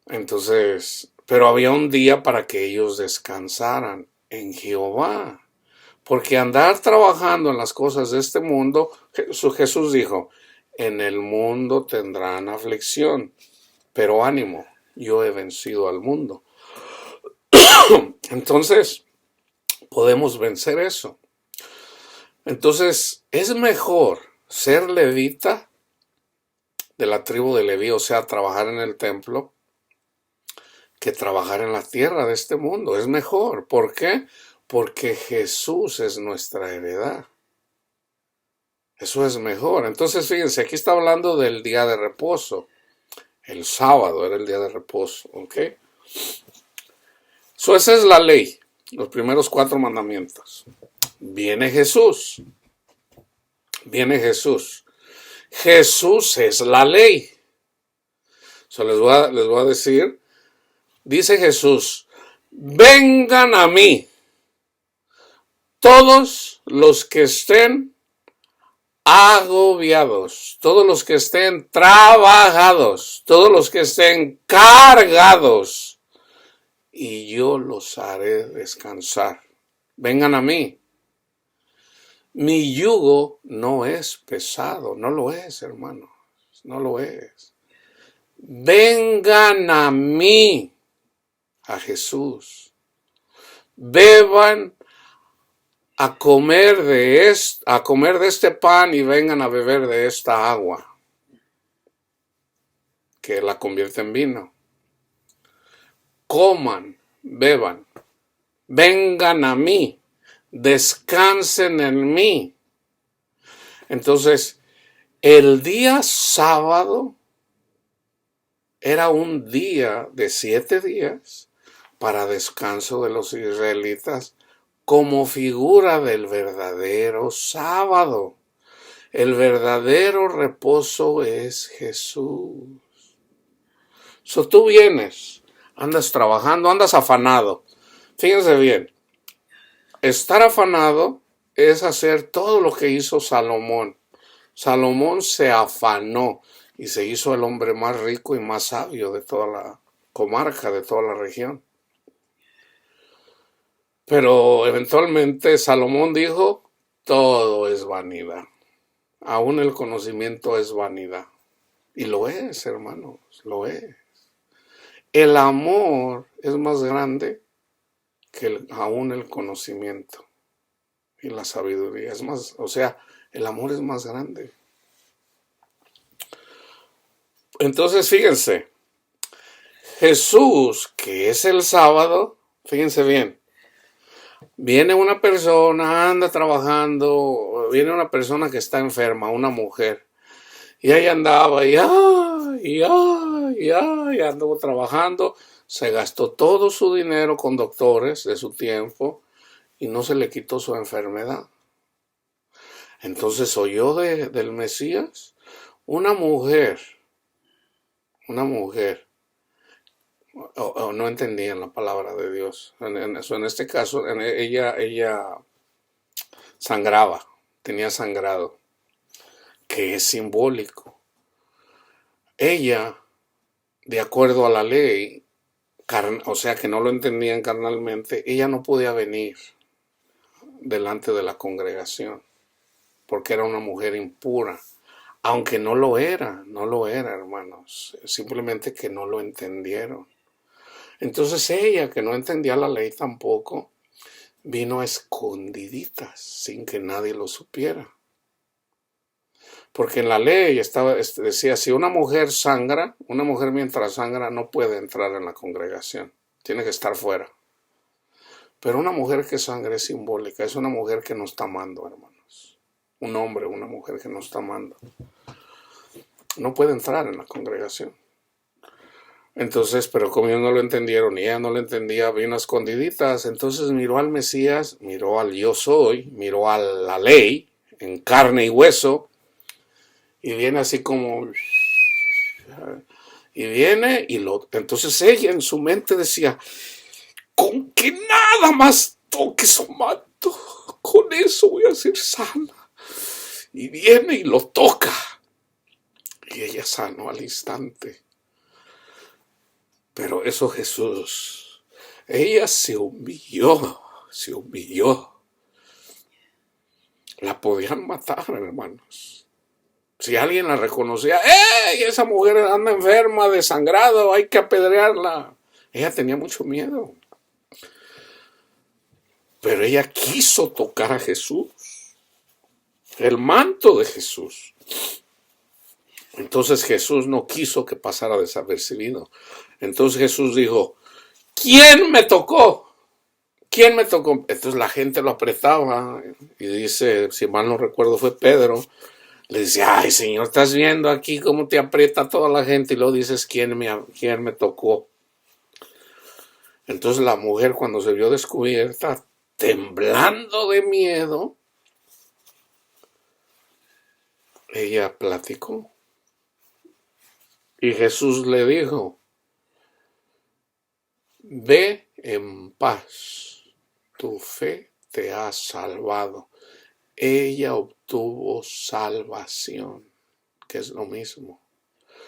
Entonces, pero había un día para que ellos descansaran en Jehová. Porque andar trabajando en las cosas de este mundo, Jesús dijo, en el mundo tendrán aflicción, pero ánimo, yo he vencido al mundo. Entonces, podemos vencer eso. Entonces, es mejor ser levita de la tribu de Leví, o sea, trabajar en el templo, que trabajar en la tierra de este mundo. Es mejor. ¿Por qué? Porque Jesús es nuestra heredad. Eso es mejor. Entonces, fíjense, aquí está hablando del día de reposo. El sábado era el día de reposo, ¿ok? Esa es la ley, los primeros 4 mandamientos. Viene Jesús. Viene Jesús. Jesús es la ley. Les voy a decir, dice Jesús, vengan a mí todos los que estén agobiados, todos los que estén trabajados, todos los que estén cargados, y yo los haré descansar. Vengan a mí. Mi yugo no es pesado, no lo es, hermanos, no lo es. Vengan a mí, a Jesús. Beban a comer de este pan y vengan a beber de esta agua que la convierte en vino. Coman, beban, vengan a mí, descansen en mí. Entonces, el día sábado era un día de 7 días para descanso de los israelitas como figura del verdadero sábado. El verdadero reposo es Jesús. Tú vienes, andas trabajando, andas afanado. Fíjense bien, estar afanado es hacer todo lo que hizo Salomón. Salomón se afanó y se hizo el hombre más rico y más sabio de toda la comarca, de toda la región. Pero eventualmente Salomón dijo, todo es vanidad. Aún el conocimiento es vanidad. Y lo es, hermanos, lo es. El amor es más grande que aún el conocimiento y la sabiduría. Es más, o sea, el amor es más grande. Entonces, fíjense, Jesús, que es el sábado, fíjense bien, viene una persona, anda trabajando, viene una persona que está enferma, una mujer, y ahí andaba, y anduvo trabajando, se gastó todo su dinero con doctores de su tiempo, y no se le quitó su enfermedad. Entonces oyó del Mesías, una mujer, no entendían la palabra de Dios. En este caso, ella sangraba, tenía sangrado, que es simbólico. Ella, de acuerdo a la ley, o sea que no lo entendían carnalmente, ella no podía venir delante de la congregación, porque era una mujer impura. Aunque no lo era, hermanos, simplemente que no lo entendieron. Entonces ella, que no entendía la ley tampoco, vino a escondiditas, sin que nadie lo supiera. Porque en la ley decía, si una mujer mientras sangra no puede entrar en la congregación, tiene que estar fuera. Pero una mujer que sangra es simbólica, es una mujer que no está amando, hermanos. Un hombre, una mujer que no está amando, no puede entrar en la congregación. Entonces, pero como ellos no lo entendieron y ella no lo entendía, vino a escondiditas. Entonces miró al Mesías, miró al yo soy, miró a la ley en carne y hueso, y viene así como, Y viene entonces ella en su mente decía, con que nada más toque su manto, con eso voy a ser sana. Y viene y lo toca. Y ella sanó al instante. Pero eso Jesús, ella se humilló. La podían matar, hermanos. Si alguien la reconocía, ¡ey! Esa mujer anda enferma, desangrado, hay que apedrearla. Ella tenía mucho miedo. Pero ella quiso tocar a Jesús, el manto de Jesús. Entonces Jesús no quiso que pasara desapercibido. Entonces Jesús dijo, ¿quién me tocó? ¿Quién me tocó? Entonces la gente lo apretaba y dice, si mal no recuerdo fue Pedro, le dice, ay Señor, estás viendo aquí cómo te aprieta toda la gente y luego dices, ¿quién me tocó? Entonces la mujer cuando se vio descubierta, temblando de miedo, ella platicó. Y Jesús le dijo, ve en paz, tu fe te ha salvado. Ella obtuvo salvación, que es lo mismo.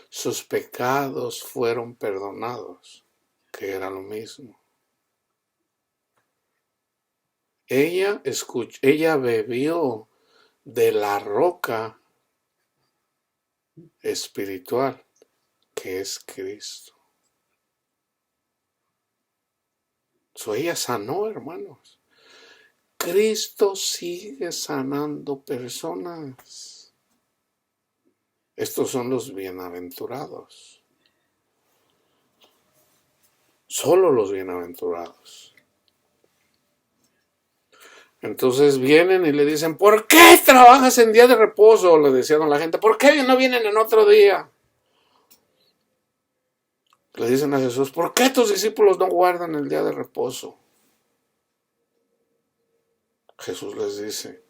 Sus pecados fueron perdonados, que era lo mismo. Ella bebió de la roca espiritual, que es Cristo. Ella sanó, hermanos. Cristo sigue sanando personas. Estos son los bienaventurados. Solo los bienaventurados. Entonces vienen y le dicen, ¿por qué trabajas en día de reposo? Le decían a la gente, ¿por qué no vienen en otro día? Le dicen a Jesús, ¿por qué tus discípulos no guardan el día de reposo? Jesús les dice,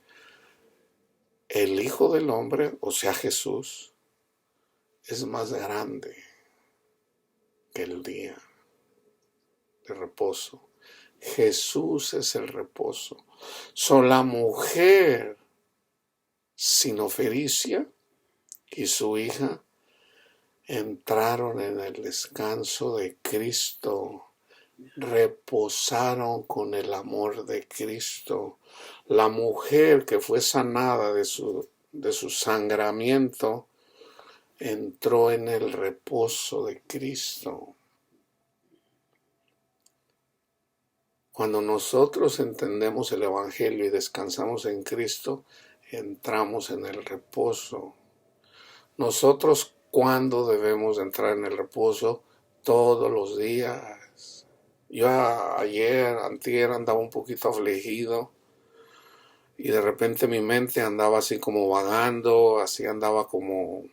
el Hijo del Hombre, o sea Jesús, es más grande que el día de reposo. Jesús es el reposo. La mujer sinofericia y su hija entraron en el descanso de Cristo, reposaron con el amor de Cristo. La mujer que fue sanada de su sangramiento entró en el reposo de Cristo. Cuando nosotros entendemos el Evangelio y descansamos en Cristo, entramos en el reposo. Nosotros, ¿cuándo debemos entrar en el reposo? Todos los días. Yo antier andaba un poquito afligido y de repente mi mente andaba así como vagando, así andaba como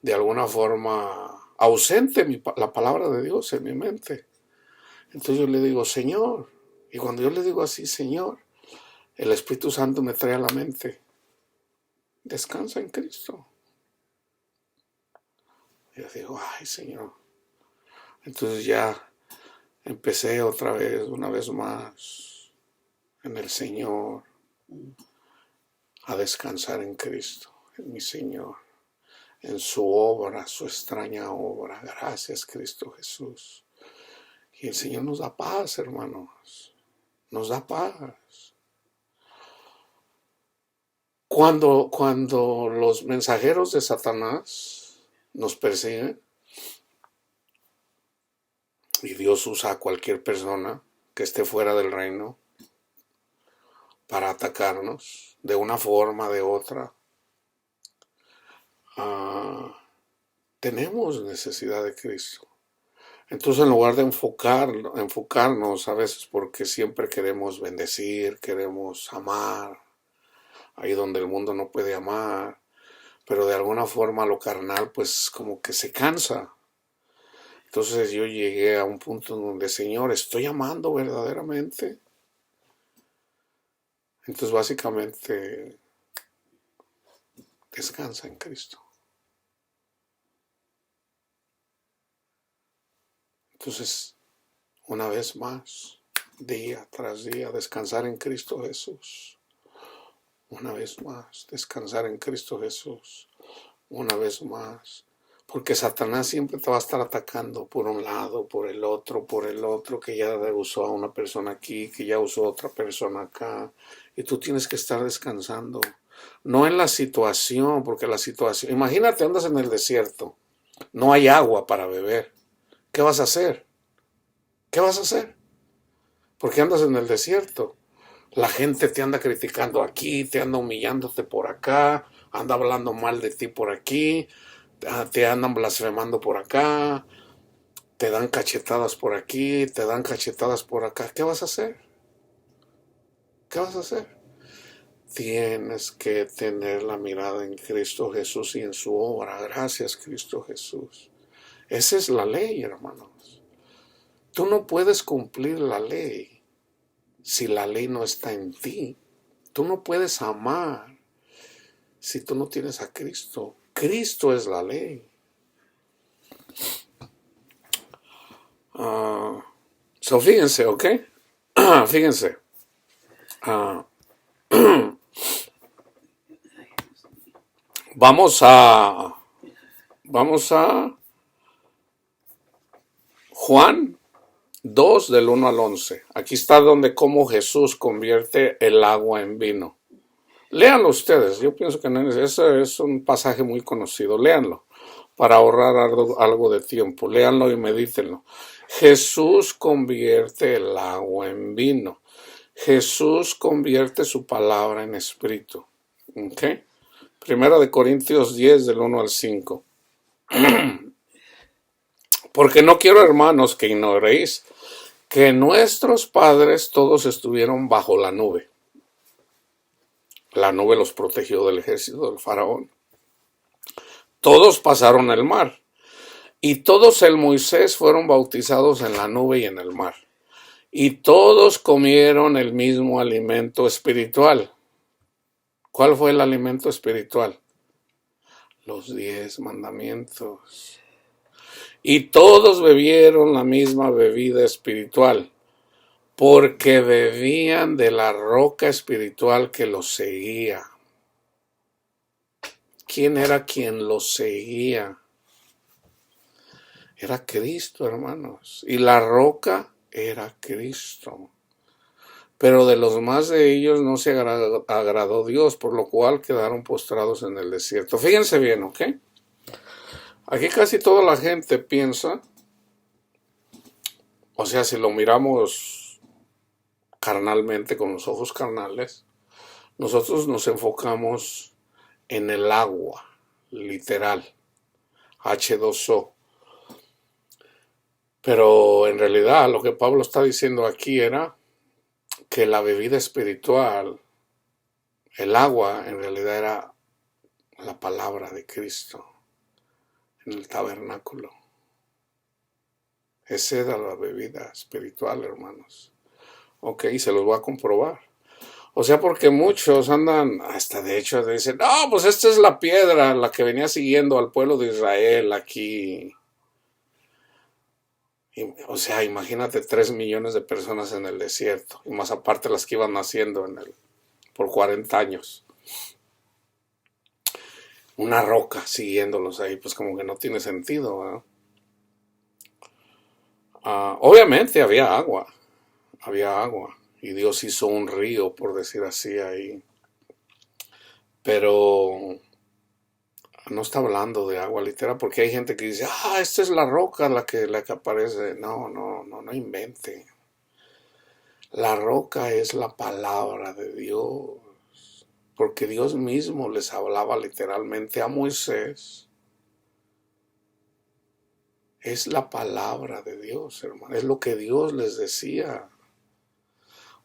de alguna forma ausente la palabra de Dios en mi mente. Entonces yo le digo, Señor, y cuando yo le digo así, Señor, el Espíritu Santo me trae a la mente, descansa en Cristo. Y yo digo, ay Señor. Entonces ya empecé otra vez, una vez más, en el Señor, a descansar en Cristo, en mi Señor, en su obra, su extraña obra. Gracias, Cristo Jesús. Y el Señor nos da paz, hermanos, nos da paz. Cuando los mensajeros de Satanás nos persiguen, y Dios usa a cualquier persona que esté fuera del reino para atacarnos de una forma, de otra, tenemos necesidad de Cristo. Entonces, en lugar de enfocarnos a veces porque siempre queremos bendecir, queremos amar, ahí donde el mundo no puede amar, pero de alguna forma lo carnal pues como que se cansa. Entonces yo llegué a un punto en donde, Señor, ¿estoy amando verdaderamente? Entonces básicamente descansa en Cristo. Entonces, una vez más, día tras día, descansar en Cristo Jesús. Una vez más, descansar en Cristo Jesús. Una vez más. Porque Satanás siempre te va a estar atacando por un lado, por el otro, que ya usó a una persona aquí, que ya usó a otra persona acá. Y tú tienes que estar descansando. No en la situación, porque la situación... Imagínate, andas en el desierto. No hay agua para beber. ¿Qué vas a hacer? ¿Qué vas a hacer? Porque andas en el desierto. La gente te anda criticando aquí, te anda humillándote por acá, anda hablando mal de ti por aquí, te andan blasfemando por acá, te dan cachetadas por aquí, te dan cachetadas por acá. ¿Qué vas a hacer? ¿Qué vas a hacer? Tienes que tener la mirada en Cristo Jesús y en su obra. Gracias, Cristo Jesús. Esa es la ley, hermanos. Tú no puedes cumplir la ley si la ley no está en ti. Tú no puedes amar si tú no tienes a Cristo. Cristo es la ley. Fíjense, ¿ok? Fíjense. Vamos a Juan 2 del 1 al 11. Aquí está donde cómo Jesús convierte el agua en vino. Léanlo ustedes. Yo pienso que ese es un pasaje muy conocido. Léanlo para ahorrar algo de tiempo. Léanlo y medítenlo. Jesús convierte el agua en vino. Jesús convierte su palabra en espíritu. ¿Ok? Primera de Corintios 10 del 1 al 5. Porque no quiero, hermanos, que ignoréis que nuestros padres todos estuvieron bajo la nube. La nube los protegió del ejército del faraón. Todos pasaron el mar. Y todos en Moisés fueron bautizados en la nube y en el mar. Y todos comieron el mismo alimento espiritual. ¿Cuál fue el alimento espiritual? Los 10 mandamientos. Y todos bebieron la misma bebida espiritual, porque bebían de la roca espiritual que los seguía. ¿Quién era quien los seguía? Era Cristo, hermanos. Y la roca era Cristo. Pero de los más de ellos no se agradó Dios, por lo cual quedaron postrados en el desierto. Fíjense bien, ¿ok? Aquí casi toda la gente piensa, o sea, si lo miramos carnalmente, con los ojos carnales, nosotros nos enfocamos en el agua, literal, H2O. Pero en realidad lo que Pablo está diciendo aquí era que la bebida espiritual, el agua, en realidad era la palabra de Cristo en el tabernáculo. Esa era la bebida espiritual, hermanos. Ok, se los voy a comprobar. O sea, porque muchos andan, hasta de hecho dicen, no, pues esta es la piedra, la que venía siguiendo al pueblo de Israel aquí. O sea, imagínate 3 millones de personas en el desierto, y más aparte las que iban naciendo por 40 años. Una roca siguiéndolos ahí, pues como que no tiene sentido, ¿verdad? Obviamente había agua, y Dios hizo un río, por decir así, ahí. Pero no está hablando de agua literal, porque hay gente que dice, esta es la roca la que aparece. No invente. La roca es la palabra de Dios, porque Dios mismo les hablaba literalmente a Moisés. Es la palabra de Dios, hermano, es lo que Dios les decía.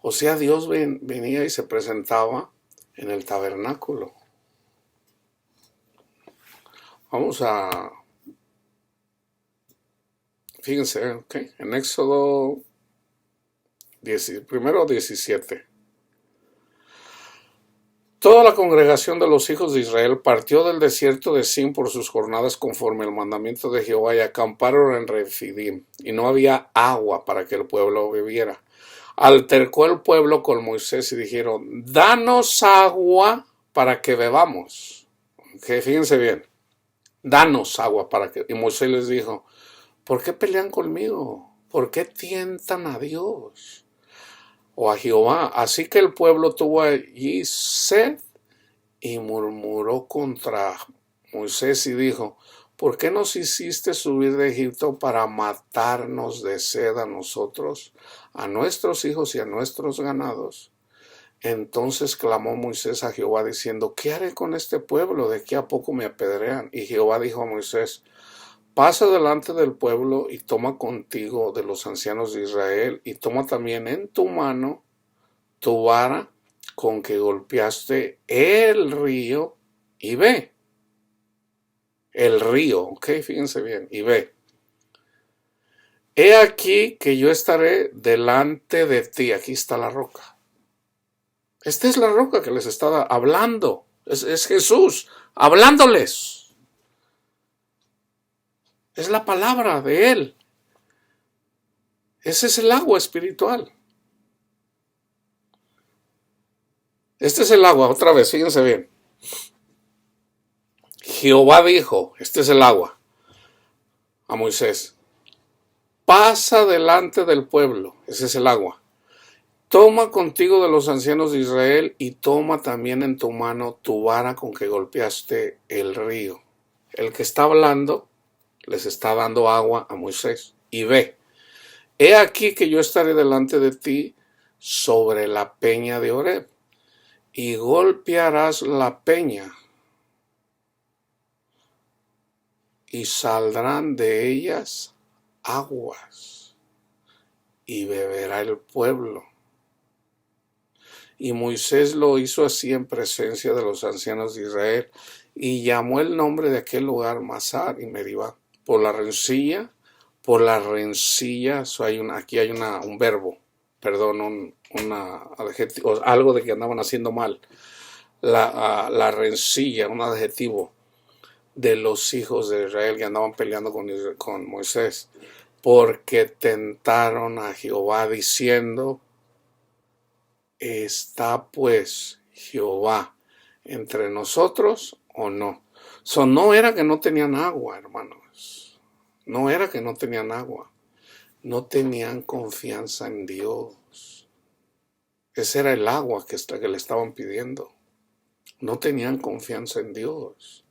O sea, Dios venía y se presentaba en el tabernáculo. Vamos a... Fíjense, ¿ok? En Éxodo primero 17. Toda la congregación de los hijos de Israel partió del desierto de Sin por sus jornadas conforme al mandamiento de Jehová y acamparon en Refidim, y no había agua para que el pueblo bebiera. Altercó el pueblo con Moisés y dijeron, danos agua para que bebamos. Que fíjense bien, danos agua para que... Y Moisés les dijo, ¿por qué pelean conmigo? ¿Por qué tientan a Dios o a Jehová? Así que el pueblo tuvo allí sed y murmuró contra Moisés y dijo, ¿por qué nos hiciste subir de Egipto para matarnos de sed a nosotros, a nuestros hijos y a nuestros ganados? Entonces clamó Moisés a Jehová diciendo, ¿qué haré con este pueblo? De aquí a poco me apedrean. Y Jehová dijo a Moisés, pasa delante del pueblo y toma contigo de los ancianos de Israel y toma también en tu mano tu vara con que golpeaste el río y ve. El río, ok, fíjense bien, y ve. He aquí que yo estaré delante de ti. Aquí está la roca. Esta es la roca que les estaba hablando. Es Jesús hablándoles. Es la palabra de Él. Ese es el agua espiritual. Este es el agua, otra vez, fíjense bien. Jehová dijo, este es el agua, a Moisés, pasa delante del pueblo, ese es el agua. Toma contigo de los ancianos de Israel y toma también en tu mano tu vara con que golpeaste el río. El que está hablando les está dando agua a Moisés. Y ve, he aquí que yo estaré delante de ti sobre la peña de Horeb y golpearás la peña y saldrán de ellas aguas y beberá el pueblo. Y Moisés lo hizo así en presencia de los ancianos de Israel y llamó el nombre de aquel lugar Masar y Meribá por la rencilla, aquí hay un verbo, perdón, adjetivo, algo de que andaban haciendo mal, la rencilla, un adjetivo de los hijos de Israel que andaban peleando con Moisés, porque tentaron a Jehová diciendo, ¿está pues Jehová entre nosotros o no? No era que no tenían agua, hermanos. No era que no tenían agua. No tenían confianza en Dios. Ese era el agua que le estaban pidiendo. No tenían confianza en Dios.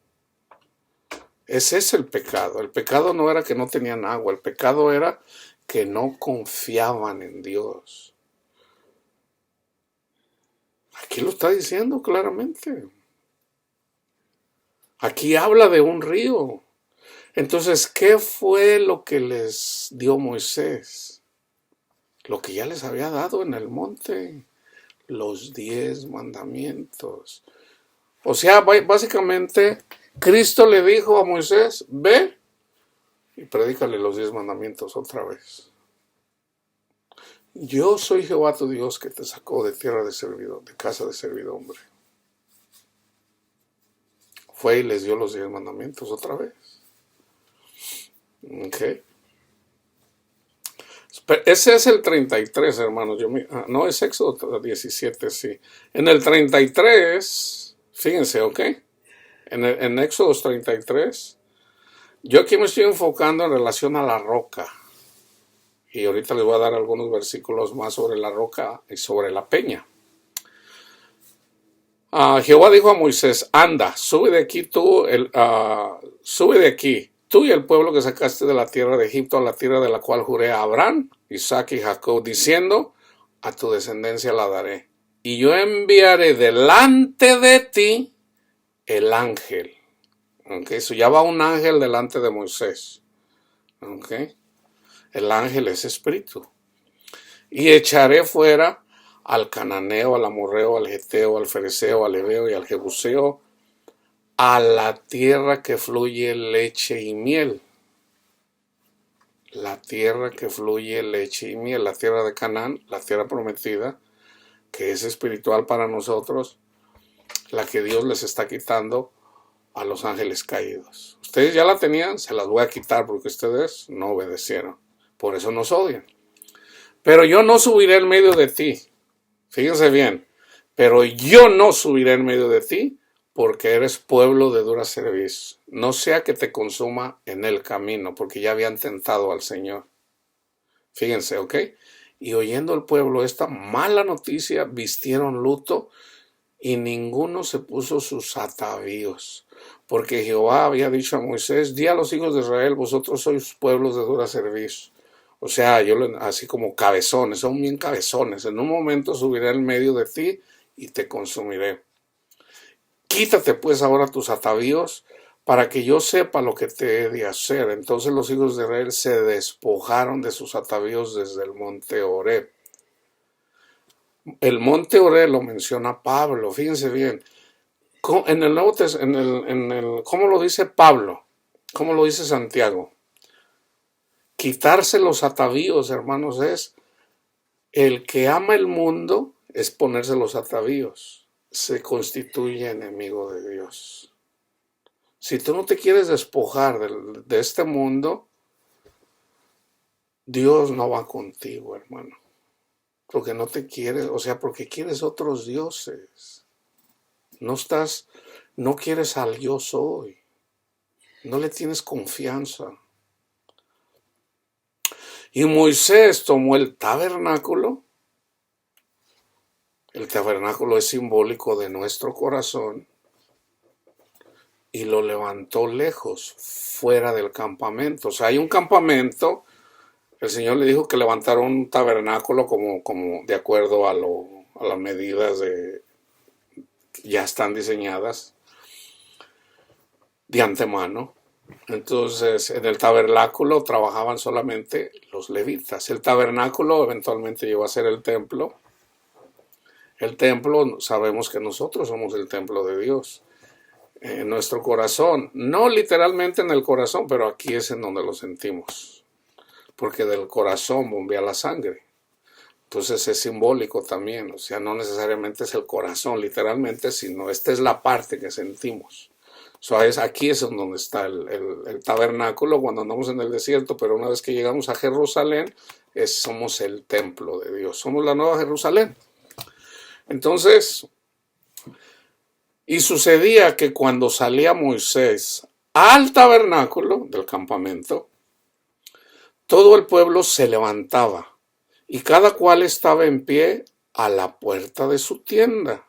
Ese es el pecado. El pecado no era que no tenían agua. El pecado era que no confiaban en Dios. Aquí lo está diciendo claramente. Aquí habla de un río. Entonces, ¿qué fue lo que les dio Moisés? Lo que ya les había dado en el monte, los 10 mandamientos. O sea, básicamente, Cristo le dijo a Moisés, ve y predícale los 10 mandamientos otra vez. Yo soy Jehová tu Dios que te sacó de tierra de servidumbre, de casa de servidumbre. Fue y les dio los 10 mandamientos otra vez. Ok. Ese es el 33, hermanos. No, es Éxodo 17, sí. En el 33, fíjense, ok. En Éxodo 33, yo aquí me estoy enfocando en relación a la roca. Y ahorita les voy a dar algunos versículos más sobre la roca y sobre la peña. Jehová dijo a Moisés, anda, sube de aquí tú y el pueblo que sacaste de la tierra de Egipto a la tierra de la cual juré a Abraham, Isaac y Jacob, diciendo, a tu descendencia la daré. Y yo enviaré delante de ti el ángel. Okay, eso ya va un ángel delante de Moisés. Okay. El ángel es espíritu. Y echaré fuera al cananeo, al amorreo, al geteo, al fereceo, al heveo y al jebuseo, a la tierra que fluye leche y miel. La tierra que fluye leche y miel, la tierra de Canaán, la tierra prometida, que es espiritual para nosotros. la que Dios les está quitando a los ángeles caídos. Ustedes ya la tenían, se las voy a quitar porque ustedes no obedecieron. Por eso nos odian. Pero yo no subiré en medio de ti. Fíjense bien. Pero yo no subiré en medio de ti porque eres pueblo de dura cerviz. No sea que te consuma en el camino, porque ya habían tentado al Señor. Fíjense, ¿ok? Y oyendo el pueblo esta mala noticia, vistieron luto y ninguno se puso sus atavíos. Porque Jehová había dicho a Moisés, di a los hijos de Israel, vosotros sois pueblos de dura cerviz. O sea, así como cabezones, son bien cabezones. En un momento subiré en medio de ti y te consumiré. Quítate pues ahora tus atavíos para que yo sepa lo que te he de hacer. Entonces los hijos de Israel se despojaron de sus atavíos desde el monte Horeb. El monte Horeb lo menciona Pablo, fíjense bien. En el Nuevo Testamento, ¿cómo lo dice Pablo? ¿Cómo lo dice Santiago? Quitarse los atavíos, hermanos, es el que ama el mundo, es ponerse los atavíos. Se constituye enemigo de Dios. Si tú no te quieres despojar de este mundo, Dios no va contigo, hermano. Porque no te quieres, o sea, porque quieres otros dioses. No quieres al yo soy. No le tienes confianza. Y Moisés tomó el tabernáculo. El tabernáculo es simbólico de nuestro corazón. Y lo levantó lejos, fuera del campamento. O sea, hay un campamento. El Señor le dijo que levantara un tabernáculo como de acuerdo a las medidas ya están diseñadas de antemano. Entonces, en el tabernáculo trabajaban solamente los levitas. El tabernáculo eventualmente llegó a ser el templo. El templo, sabemos que nosotros somos el templo de Dios. En nuestro corazón, no literalmente en el corazón, pero aquí es en donde lo sentimos. Porque del corazón bombea la sangre. Entonces es simbólico también, o sea, no necesariamente es el corazón literalmente, sino esta es la parte que sentimos. Aquí es donde está el tabernáculo cuando andamos en el desierto, pero una vez que llegamos a Jerusalén, somos el templo de Dios, somos la nueva Jerusalén. Entonces, y sucedía que cuando salía Moisés al tabernáculo del campamento, todo el pueblo se levantaba y cada cual estaba en pie a la puerta de su tienda.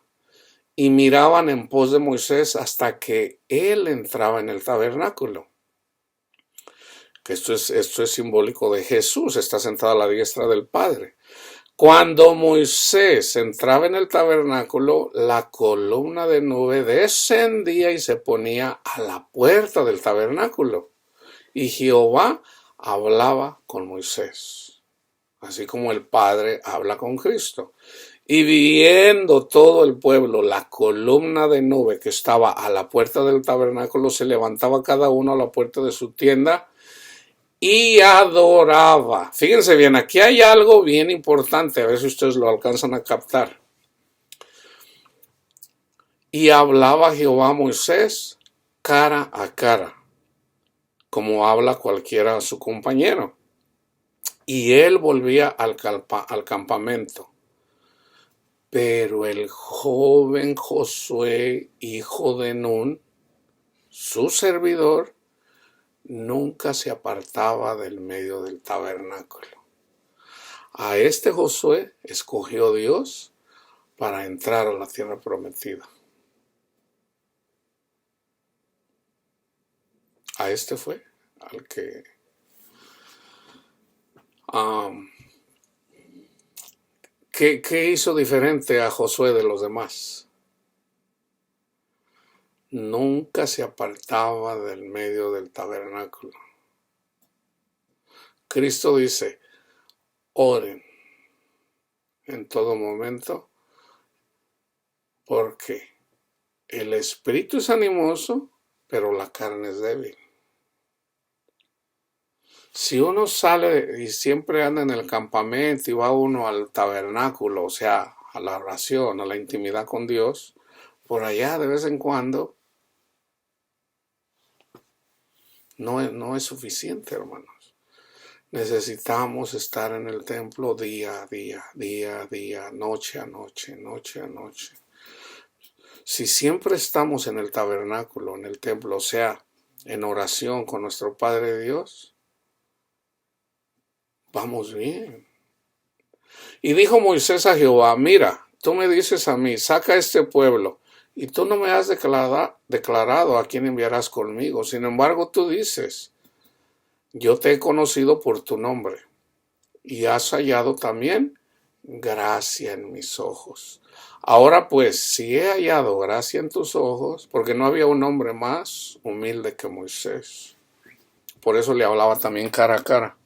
Y miraban en pos de Moisés hasta que él entraba en el tabernáculo. Que esto es simbólico de Jesús, está sentado a la diestra del Padre. Cuando Moisés entraba en el tabernáculo, la columna de nube descendía y se ponía a la puerta del tabernáculo. Y Jehová hablaba con Moisés, así como el Padre habla con Cristo. Y viendo todo el pueblo la columna de nube que estaba a la puerta del tabernáculo, se levantaba cada uno a la puerta de su tienda y adoraba. Fíjense bien, aquí hay algo bien importante, a ver si ustedes lo alcanzan a captar. Y hablaba Jehová a Moisés cara a cara, como habla cualquiera a su compañero. Y él volvía al campamento. Pero el joven Josué, hijo de Nun, su servidor, nunca se apartaba del medio del tabernáculo. A este Josué escogió Dios para entrar a la tierra prometida. A este fue al que ¿Qué hizo diferente a Josué de los demás? Nunca se apartaba del medio del tabernáculo. Cristo dice, oren en todo momento, porque el espíritu es animoso, pero la carne es débil. Si uno sale y siempre anda en el campamento y va uno al tabernáculo, o sea, a la oración, a la intimidad con Dios, por allá de vez en cuando no es suficiente, hermanos. Necesitamos estar en el templo día a día, día a día, noche a noche, noche a noche. Si siempre estamos en el tabernáculo, en el templo, o sea, en oración con nuestro Padre Dios, vamos bien. Y dijo Moisés a Jehová, mira, tú me dices a mí, saca este pueblo, y tú no me has declarado a quién enviarás conmigo. Sin embargo, tú dices, yo te he conocido por tu nombre, y has hallado también gracia en mis ojos. Ahora pues, si he hallado gracia en tus ojos, porque no había un hombre más humilde que Moisés. Por eso le hablaba también cara a cara.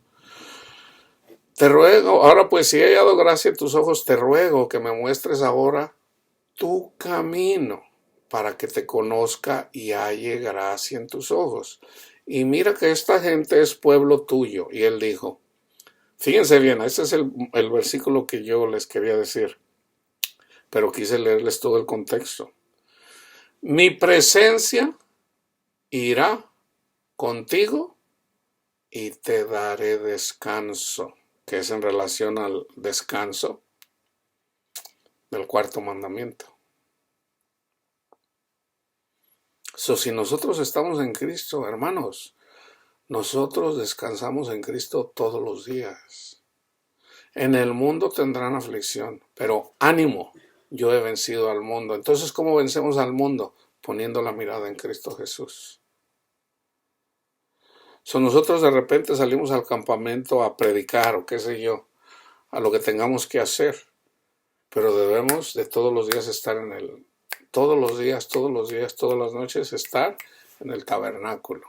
Te ruego, ahora pues, si he hallado gracia en tus ojos, te ruego que me muestres ahora tu camino para que te conozca y halle gracia en tus ojos. Y mira que esta gente es pueblo tuyo. Y él dijo, fíjense bien, este es el versículo que yo les quería decir, pero quise leerles todo el contexto. Mi presencia irá contigo y te daré descanso, que es en relación al descanso del cuarto mandamiento. Si nosotros estamos en Cristo, hermanos, nosotros descansamos en Cristo todos los días. En el mundo tendrán aflicción, pero ánimo, yo he vencido al mundo. Entonces, ¿cómo vencemos al mundo? Poniendo la mirada en Cristo Jesús. Nosotros de repente salimos al campamento a predicar o qué sé yo, a lo que tengamos que hacer, pero debemos de todos los días estar todas las noches estar en el tabernáculo.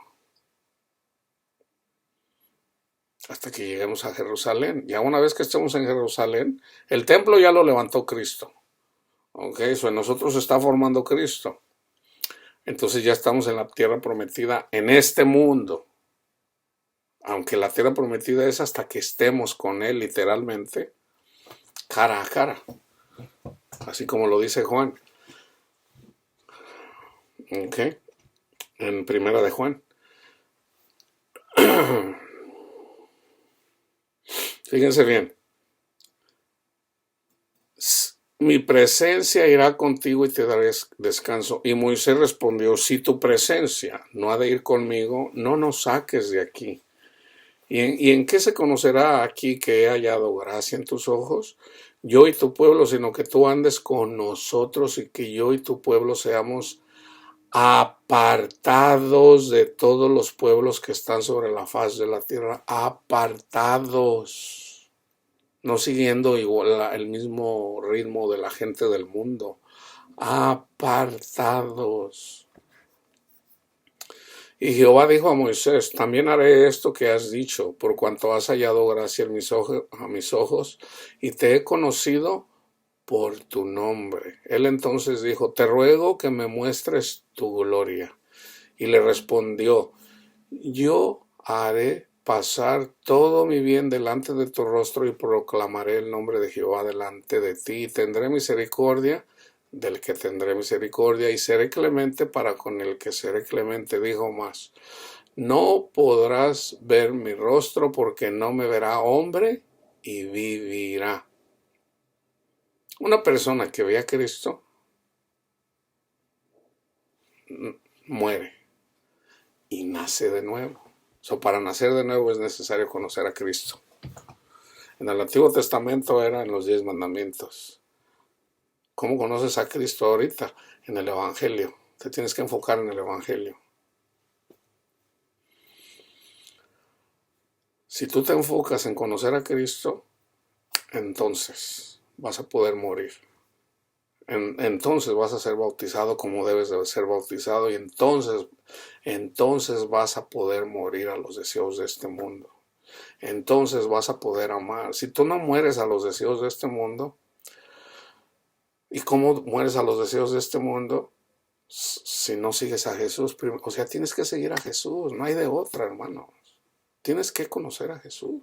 Hasta que lleguemos a Jerusalén. Ya una vez que estemos en Jerusalén, el templo ya lo levantó Cristo. Ok, eso en nosotros está formando Cristo. Entonces ya estamos en la tierra prometida en este mundo. Aunque la tierra prometida es hasta que estemos con Él literalmente, cara a cara. Así como lo dice Juan. Ok, en Primera de Juan. Fíjense bien. Mi presencia irá contigo y te daré descanso. Y Moisés respondió, si tu presencia no ha de ir conmigo, no nos saques de aquí. ¿Y en qué se conocerá aquí que he hallado gracia en tus ojos? Yo y tu pueblo, sino que tú andes con nosotros y que yo y tu pueblo seamos apartados de todos los pueblos que están sobre la faz de la tierra, apartados, no siguiendo igual el mismo ritmo de la gente del mundo, apartados. Y Jehová dijo a Moisés, también haré esto que has dicho, por cuanto has hallado gracia a mis ojos, y te he conocido por tu nombre. Él entonces dijo, te ruego que me muestres tu gloria. Y le respondió, yo haré pasar todo mi bien delante de tu rostro y proclamaré el nombre de Jehová delante de ti. Y tendré misericordia del que tendré misericordia y seré clemente para con el que seré clemente. Dijo más, no podrás ver mi rostro porque no me verá hombre y vivirá. Una persona que ve a Cristo muere y nace de nuevo. Para nacer de nuevo es necesario conocer a Cristo. En el Antiguo Testamento eran los 10 mandamientos. ¿Cómo conoces a Cristo ahorita? En el Evangelio. Te tienes que enfocar en el Evangelio. Si tú te enfocas en conocer a Cristo, entonces vas a poder morir. Entonces vas a ser bautizado como debes de ser bautizado y entonces vas a poder morir a los deseos de este mundo. Entonces vas a poder amar. Si tú no mueres a los deseos de este mundo, ¿y cómo mueres a los deseos de este mundo? Si no sigues a Jesús, o sea, tienes que seguir a Jesús, no hay de otra, hermanos. Tienes que conocer a Jesús.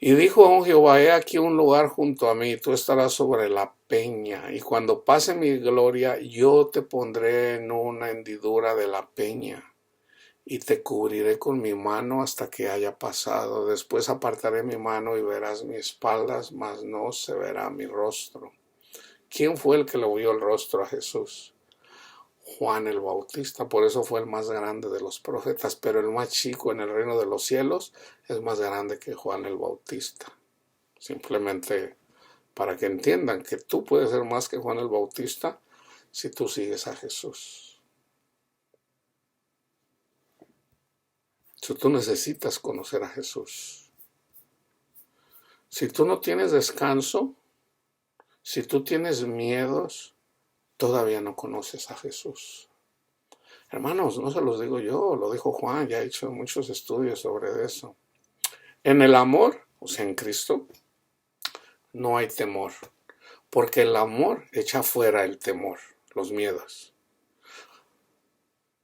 Y dijo a Jehová, he aquí un lugar junto a mí, tú estarás sobre la peña, y cuando pase mi gloria, yo te pondré en una hendidura de la peña, y te cubriré con mi mano hasta que haya pasado. Después apartaré mi mano y verás mis espaldas, mas no se verá mi rostro. ¿Quién fue el que le vio el rostro a Jesús? Juan el Bautista, por eso fue el más grande de los profetas, pero el más chico en el reino de los cielos es más grande que Juan el Bautista. Simplemente para que entiendan que tú puedes ser más que Juan el Bautista si tú sigues a Jesús. Si tú necesitas conocer a Jesús. Si tú no tienes descanso, si tú tienes miedos, todavía no conoces a Jesús. Hermanos, no se los digo yo, lo dijo Juan, ya he hecho muchos estudios sobre eso. En el amor, o sea, en Cristo, no hay temor, porque el amor echa fuera el temor, los miedos.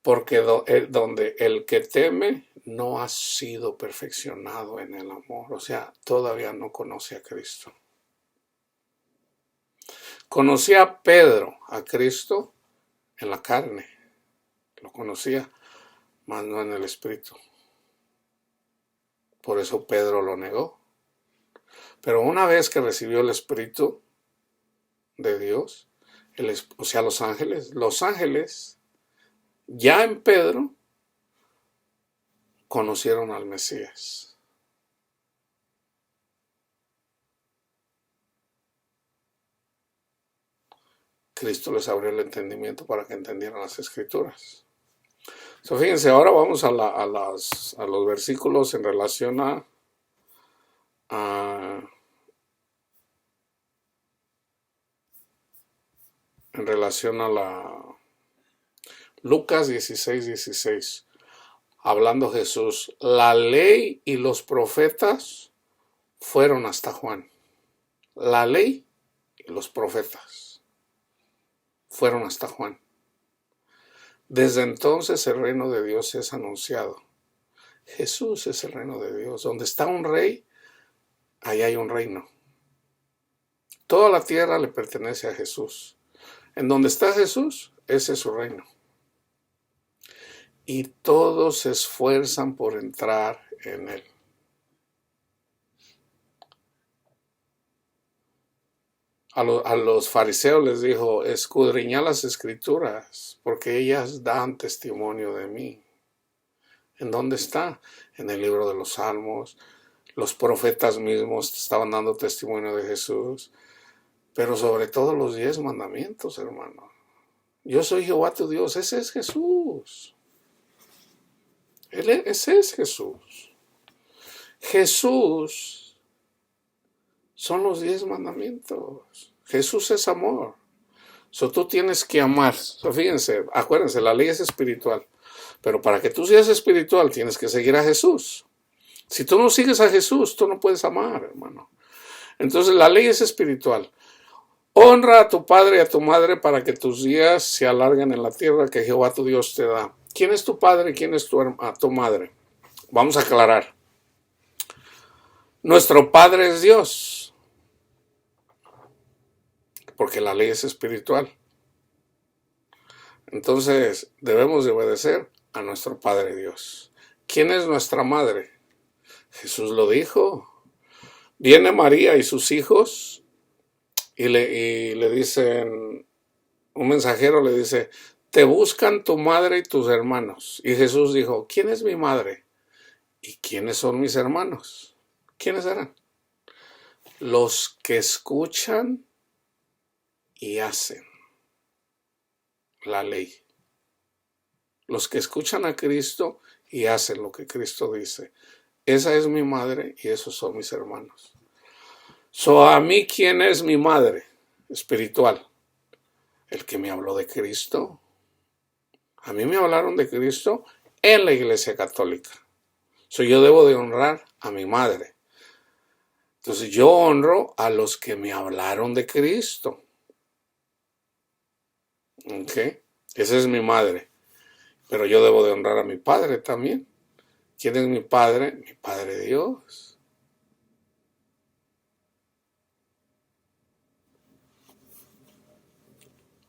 Porque donde el que teme no ha sido perfeccionado en el amor, o sea, todavía no conoce a Cristo. Conocía a Pedro, a Cristo, en la carne, lo conocía, mas no en el espíritu. Por eso Pedro lo negó. Pero una vez que recibió el Espíritu de Dios, o sea, los ángeles, ya en Pedro, conocieron al Mesías. Cristo les abrió el entendimiento para que entendieran las Escrituras. Fíjense, ahora vamos a los versículos en relación a Lucas 16:16. Hablando Jesús, la ley y los profetas fueron hasta Juan. La ley y los profetas fueron hasta Juan. Desde entonces el reino de Dios es anunciado. Jesús es el reino de Dios. Donde está un rey, ahí hay un reino. Toda la tierra le pertenece a Jesús. En donde está Jesús, ese es su reino. Y todos se esfuerzan por entrar en él. A los fariseos les dijo, escudriñad las Escrituras, porque ellas dan testimonio de mí. ¿En dónde está? En el libro de los Salmos. Los profetas mismos estaban dando testimonio de Jesús. Pero sobre todo los 10 mandamientos, hermano. Yo soy Jehová tu Dios. Ese es Jesús. Ese es Jesús. Jesús son los 10 mandamientos. Jesús es amor. Tú tienes que amar. Fíjense, acuérdense, la ley es espiritual. Pero para que tú seas espiritual, tienes que seguir a Jesús. Si tú no sigues a Jesús, tú no puedes amar, hermano. Entonces, la ley es espiritual. Honra a tu padre y a tu madre para que tus días se alarguen en la tierra que Jehová tu Dios te da. ¿Quién es tu padre y quién es tu madre? Vamos a aclarar. Nuestro Padre es Dios, porque la ley es espiritual. Entonces, debemos de obedecer a nuestro Padre Dios. ¿Quién es nuestra madre? Jesús lo dijo. Viene María y sus hijos y le dicen, un mensajero le dice, te buscan tu madre y tus hermanos. Y Jesús dijo, ¿quién es mi madre? ¿Y quiénes son mis hermanos? ¿Quiénes eran? Los que escuchan y hacen la ley. Los que escuchan a Cristo y hacen lo que Cristo dice. Esa es mi madre y esos son mis hermanos. A mí, ¿quién es mi madre espiritual? El que me habló de Cristo. A mí me hablaron de Cristo en la Iglesia Católica. Yo debo de honrar a mi madre. Entonces yo honro a los que me hablaron de Cristo. ¿Ok? Esa es mi madre. Pero yo debo de honrar a mi padre también. ¿Quién es mi padre? Mi Padre Dios.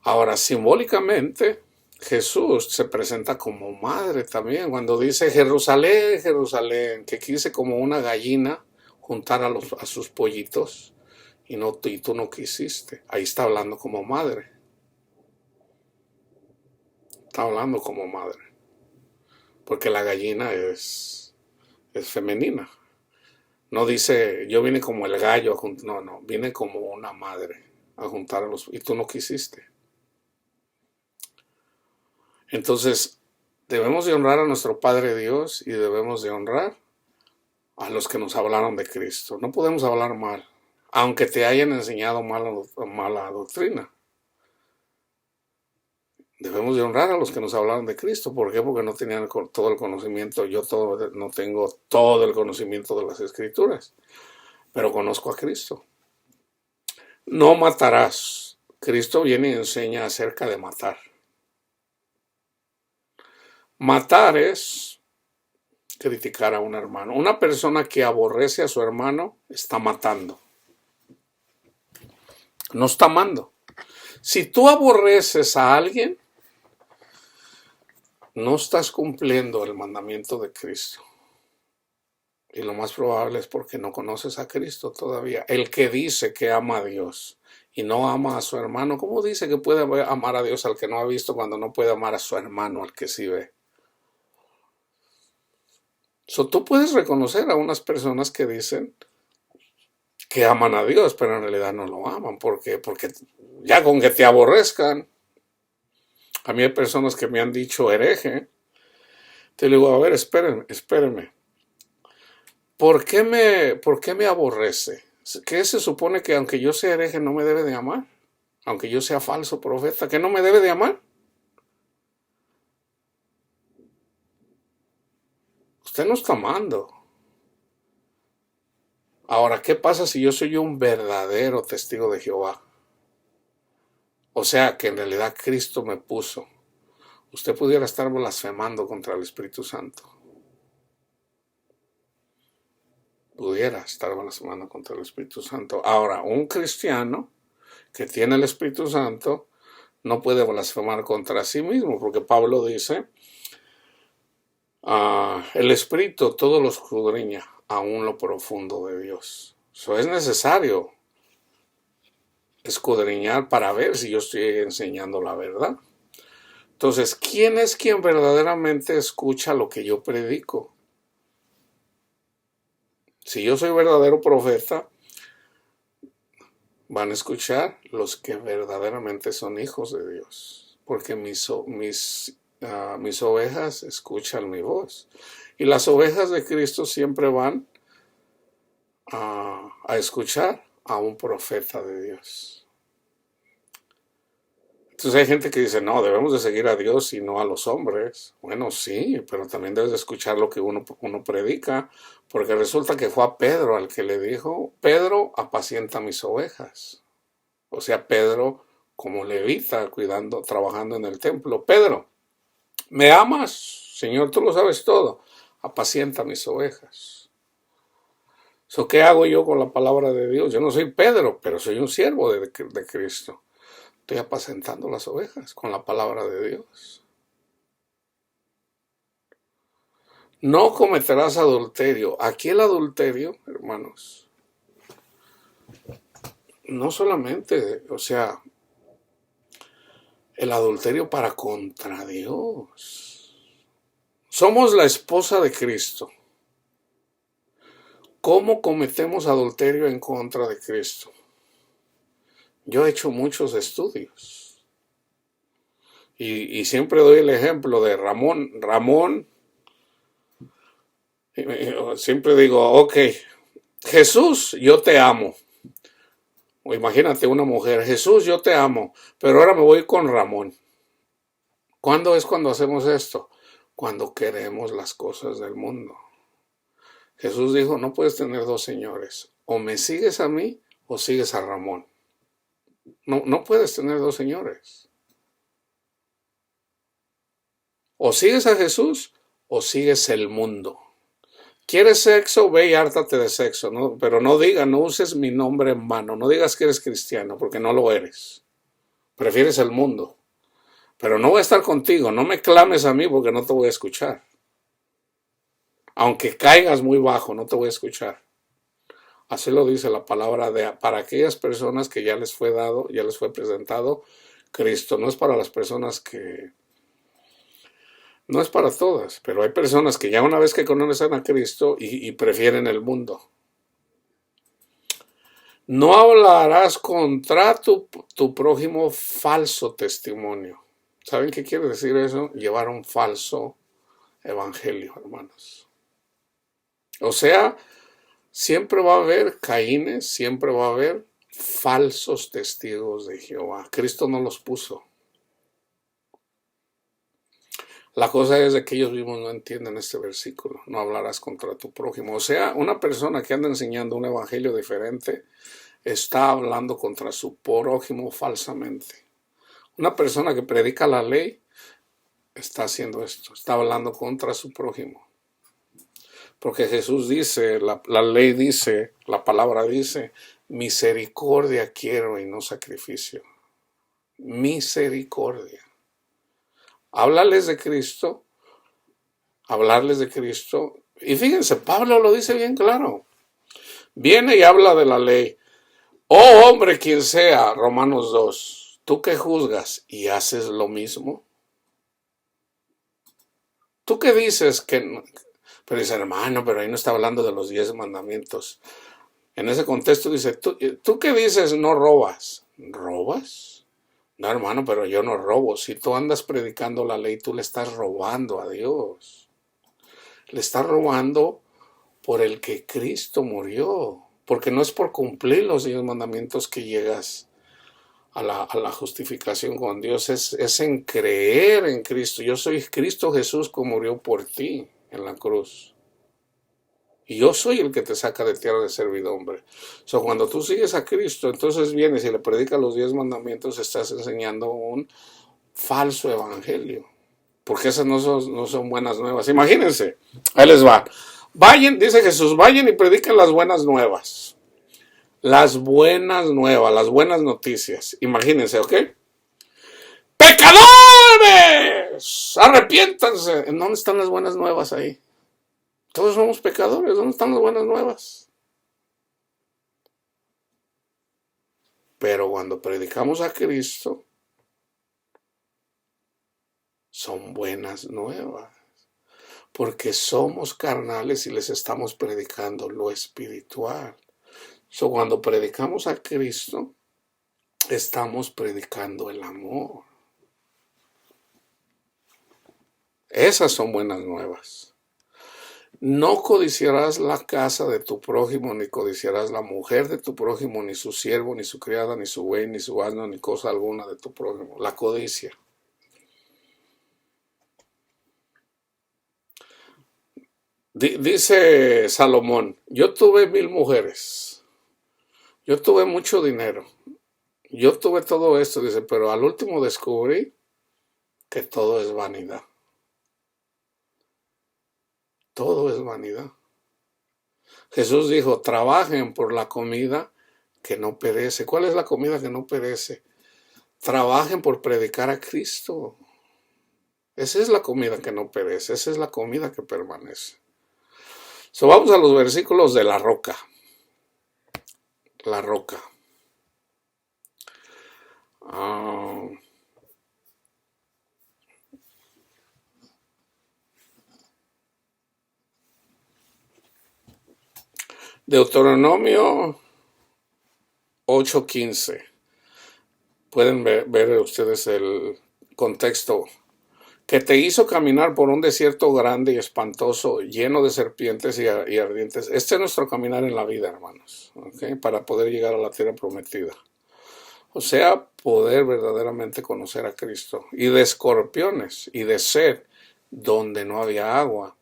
Ahora, simbólicamente, Jesús se presenta como madre también, cuando dice Jerusalén, Jerusalén, que quise como una gallina juntar a sus pollitos y tú no quisiste. Ahí está hablando como madre. Está hablando como madre. Porque la gallina es femenina. No dice, yo vine como el gallo, no, vine como una madre a juntar y tú no quisiste. Entonces, debemos de honrar a nuestro Padre Dios y debemos de honrar a los que nos hablaron de Cristo. No podemos hablar mal, aunque te hayan enseñado mala doctrina. Debemos de honrar a los que nos hablaron de Cristo. ¿Por qué? Porque no tenían todo el conocimiento. No tengo todo el conocimiento de las Escrituras, pero conozco a Cristo. No matarás. Cristo viene y enseña acerca de matar. Matar es criticar a un hermano. Una persona que aborrece a su hermano está matando. No está amando. Si tú aborreces a alguien, no estás cumpliendo el mandamiento de Cristo. Y lo más probable es porque no conoces a Cristo todavía. El que dice que ama a Dios y no ama a su hermano, ¿cómo dice que puede amar a Dios al que no ha visto cuando no puede amar a su hermano al que sí ve? Tú puedes reconocer a unas personas que dicen que aman a Dios, pero en realidad no lo aman. ¿Por qué? Porque ya con que te aborrezcan. A mí hay personas que me han dicho hereje. Te digo, a ver, espérenme. ¿Por qué me aborrece? ¿Qué se supone que aunque yo sea hereje no me debe de amar? Aunque yo sea falso profeta, ¿que no me debe de amar? Usted no está amando. Ahora, ¿qué pasa si yo soy un verdadero testigo de Jehová? O sea, que en realidad Cristo me puso. Usted pudiera estar blasfemando contra el Espíritu Santo. Pudiera estar blasfemando contra el Espíritu Santo. Ahora, un cristiano que tiene el Espíritu Santo no puede blasfemar contra sí mismo, porque Pablo dice, el Espíritu todo lo escudriña, aún lo profundo de Dios. Eso es necesario escudriñar para ver si yo estoy enseñando la verdad. Entonces, ¿quién es quien verdaderamente escucha lo que yo predico? Si yo soy verdadero profeta, van a escuchar los que verdaderamente son hijos de Dios, porque mis ovejas escuchan mi voz. Y las ovejas de Cristo siempre van a escuchar a un profeta de Dios. Entonces hay gente que dice, no, debemos de seguir a Dios y no a los hombres. Bueno, sí, pero también debes de escuchar lo que uno predica, porque resulta que fue a Pedro al que le dijo, Pedro, apacienta mis ovejas. O sea, Pedro como levita, trabajando en el templo. Pedro, ¿me amas? Señor, tú lo sabes todo. Apacienta mis ovejas. ¿Qué hago yo con la palabra de Dios? Yo no soy Pedro, pero soy un siervo de Cristo. Estoy apacentando las ovejas con la palabra de Dios. No cometerás adulterio. Aquí el adulterio, hermanos, no solamente, el adulterio para contra Dios. Somos la esposa de Cristo. ¿Cómo cometemos adulterio en contra de Cristo? Yo he hecho muchos estudios. Y siempre doy el ejemplo de Ramón. Ramón, siempre digo, ok, Jesús, yo te amo. O imagínate una mujer, Jesús, yo te amo, pero ahora me voy con Ramón. ¿Cuándo es cuando hacemos esto? Cuando queremos las cosas del mundo. Jesús dijo, no puedes tener dos señores. O me sigues a mí o sigues a Ramón. No puedes tener dos señores. O sigues a Jesús o sigues el mundo. ¿Quieres sexo? Ve y hártate de sexo, ¿no? Pero no uses mi nombre en vano. No digas que eres cristiano, porque no lo eres. Prefieres el mundo. Pero no voy a estar contigo. No me clames a mí porque no te voy a escuchar. Aunque caigas muy bajo, no te voy a escuchar. Así lo dice la palabra para aquellas personas que ya les fue dado, ya les fue presentado Cristo. No es para las personas que... No es para todas, pero hay personas que ya una vez que conocen a Cristo y prefieren el mundo. No hablarás contra tu prójimo falso testimonio. ¿Saben qué quiere decir eso? Llevar un falso evangelio, hermanos. O sea, siempre va a haber Caínes, siempre va a haber falsos testigos de Jehová. Cristo no los puso. La cosa es de que ellos mismos no entienden este versículo. No hablarás contra tu prójimo. O sea, una persona que anda enseñando un evangelio diferente está hablando contra su prójimo falsamente. Una persona que predica la ley está haciendo esto. Está hablando contra su prójimo. Porque Jesús dice, la ley dice, la palabra dice, misericordia quiero y no sacrificio. Misericordia. Háblales de Cristo, hablarles de Cristo. Y fíjense, Pablo lo dice bien claro. Viene y habla de la ley. Oh hombre, quien sea, Romanos 2, tú que juzgas y haces lo mismo. ¿Tú qué dices que no? Pero dice, hermano, pero ahí no está hablando de los 10 mandamientos. En ese contexto dice, ¿tú qué dices no robas? ¿Robas? No, hermano, pero yo no robo. Si tú andas predicando la ley, tú le estás robando a Dios. Le estás robando por el que Cristo murió. Porque no es por cumplir los 10 mandamientos que llegas a la justificación con Dios. Es en creer en Cristo. Yo soy Cristo Jesús que murió por ti en la cruz. Y yo soy el que te saca de tierra de servidumbre. Cuando tú sigues a Cristo, entonces vienes y le predicas los 10 mandamientos, estás enseñando un falso evangelio. Porque esas no son buenas nuevas. Imagínense, ahí les va. Vayan, dice Jesús, vayan y prediquen las buenas nuevas. Las buenas nuevas, las buenas noticias. Imagínense, ¿ok? ¡Pecadores! Arrepiéntanse. ¿En dónde están las buenas nuevas ahí? Todos somos pecadores. ¿Dónde están las buenas nuevas? Pero cuando predicamos a Cristo, son buenas nuevas. Porque somos carnales y les estamos predicando lo espiritual. Cuando predicamos a Cristo, estamos predicando el amor. Esas son buenas nuevas. No codiciarás la casa de tu prójimo, ni codiciarás la mujer de tu prójimo, ni su siervo, ni su criada, ni su buey, ni su asno, ni cosa alguna de tu prójimo. La codicia. Dice Salomón, yo tuve 1000 mujeres, yo tuve mucho dinero, yo tuve todo esto, dice, pero al último descubrí que todo es vanidad. Todo es vanidad. Jesús dijo, trabajen por la comida que no perece. ¿Cuál es la comida que no perece? Trabajen por predicar a Cristo. Esa es la comida que no perece, esa es la comida que permanece. Vamos a los versículos de la roca. La roca. Deuteronomio 8:15. Pueden ver ustedes el contexto. Que te hizo caminar por un desierto grande y espantoso, lleno de serpientes y ardientes. Este es nuestro caminar en la vida, hermanos, ¿okay? Para poder llegar a la tierra prometida. O sea, poder verdaderamente conocer a Cristo. Y de escorpiones y de sed, donde no había agua.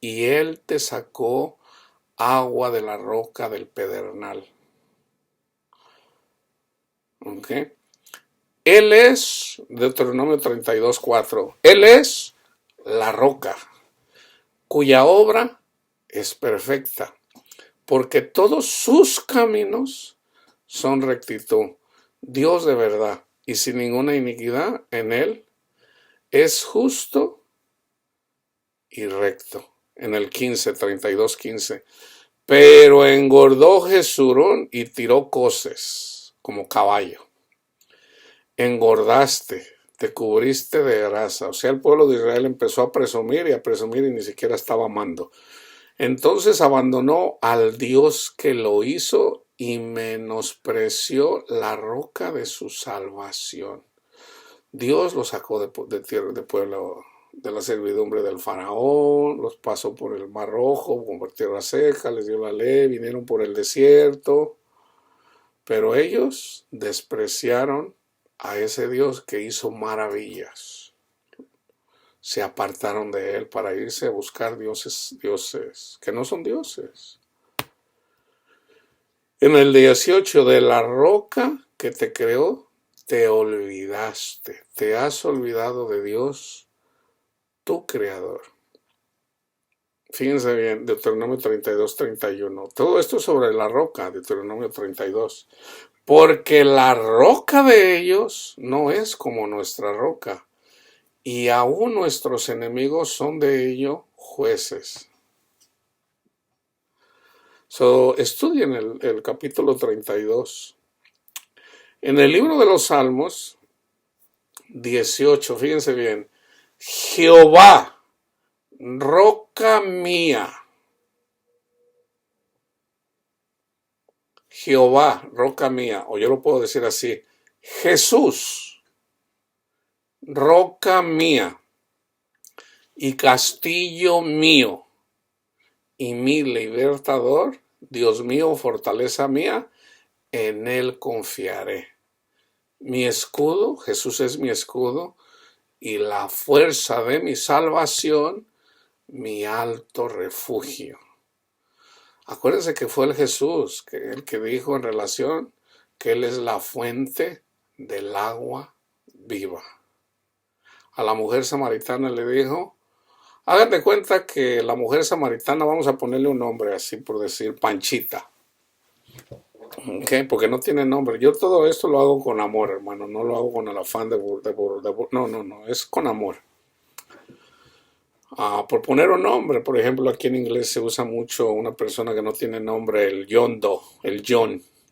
Y Él te sacó agua de la roca del pedernal. ¿Ok? Él es, Deuteronomio 32:4, Él es la roca, cuya obra es perfecta, porque todos sus caminos son rectitud. Dios de verdad, y sin ninguna iniquidad en él. Es justo y recto. En el 15, 32:15. Pero engordó Jesurún y tiró coces como caballo. Engordaste, te cubriste de grasa. O sea, el pueblo de Israel empezó a presumir y ni siquiera estaba amando. Entonces abandonó al Dios que lo hizo y menospreció la roca de su salvación. Dios los sacó de tierra, de pueblo, de la servidumbre del faraón, los pasó por el mar rojo, por tierra seca, les dio la ley, vinieron por el desierto, pero ellos despreciaron a ese Dios que hizo maravillas. Se apartaron de él para irse a buscar dioses que no son dioses. En el 18, de la roca que te creó, te olvidaste, te has olvidado de Dios, tu creador. Fíjense bien, Deuteronomio 32, 31. Todo esto sobre la roca, Deuteronomio 32. Porque la roca de ellos no es como nuestra roca, y aún nuestros enemigos son de ello jueces. Estudien el capítulo 32. En el libro de los Salmos 18, fíjense bien, Jehová, roca mía. Jehová, roca mía, o yo lo puedo decir así, Jesús, roca mía y castillo mío y mi libertador, Dios mío, fortaleza mía, en él confiaré. Mi escudo, Jesús es mi escudo, y la fuerza de mi salvación, mi alto refugio. Acuérdense que fue el Jesús, el que dijo en relación que él es la fuente del agua viva. A la mujer samaritana le dijo, hagan de cuenta que la mujer samaritana, vamos a ponerle un nombre así por decir, Panchita. Okay, porque no tiene nombre. Yo todo esto lo hago con amor, hermano. No lo hago con el afán de no, es con amor. Por poner un nombre, por ejemplo, aquí en inglés se usa mucho una persona que no tiene nombre, el John Doe,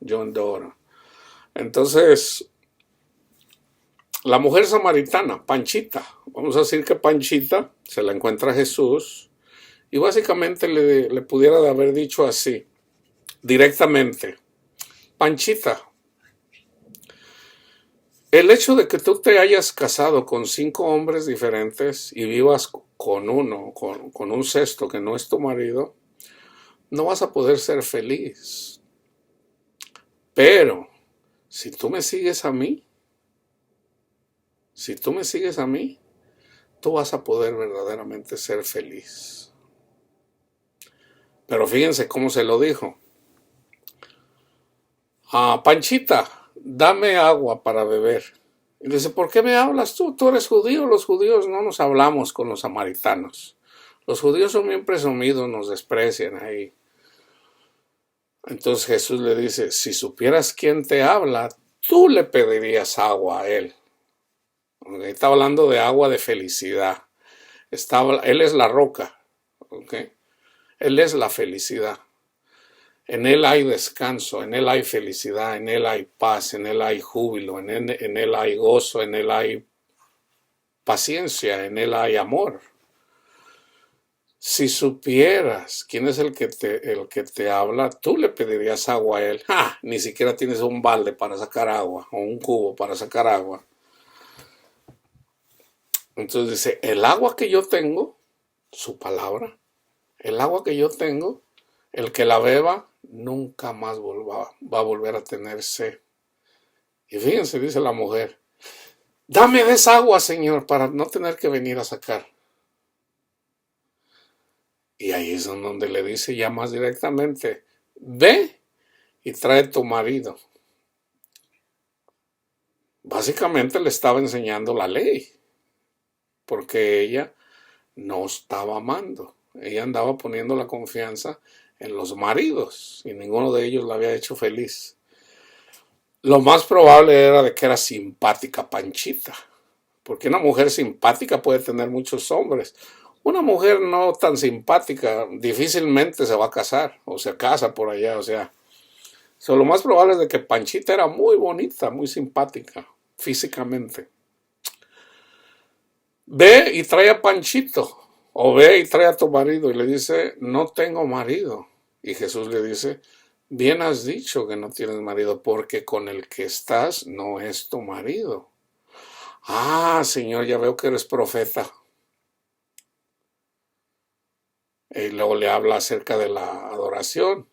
John Doe. Entonces, la mujer samaritana, Panchita, vamos a decir que Panchita se la encuentra a Jesús y básicamente le pudiera haber dicho así, directamente, Panchita, el hecho de que tú te hayas casado con 5 hombres diferentes y vivas con uno, con un sexto que no es tu marido, no vas a poder ser feliz. Pero, si tú me sigues a mí, tú vas a poder verdaderamente ser feliz. Pero fíjense cómo se lo dijo. Panchita, dame agua para beber. Y dice, ¿por qué me hablas tú? Tú eres judío. Los judíos no nos hablamos con los samaritanos. Los judíos son bien presumidos, nos desprecian ahí. Entonces Jesús le dice, si supieras quién te habla, tú le pedirías agua a él. Okay. Está hablando de agua de felicidad. Él es la roca. Okay. Él es la felicidad. En él hay descanso, en él hay felicidad, en él hay paz, en él hay júbilo, en él hay gozo, en él hay paciencia, en él hay amor. Si supieras quién es el que te habla, tú le pedirías agua a él. Ni siquiera tienes un balde para sacar agua o un cubo para sacar agua. Entonces dice, el agua que yo tengo, su palabra, el agua que yo tengo, el que la beba nunca más va a volver a tener sed. Y fíjense, dice la mujer, dame de esa agua, Señor, para no tener que venir a sacar. Y ahí es donde le dice ya más directamente, ve y trae tu marido. Básicamente le estaba enseñando la ley, porque ella no estaba amando. Ella andaba poniendo la confianza en los maridos y ninguno de ellos la había hecho feliz. Lo más probable era de que era simpática Panchita, porque una mujer simpática puede tener muchos hombres. Una mujer no tan simpática difícilmente se va a casar o se casa por allá, o sea. Lo más probable es de que Panchita era muy bonita, muy simpática físicamente. Ve y trae a Panchito, o ve y trae a tu marido, y le dice, no tengo marido. Y Jesús le dice, bien has dicho que no tienes marido, porque con el que estás no es tu marido. Ah, Señor, ya veo que eres profeta. Y luego le habla acerca de la adoración.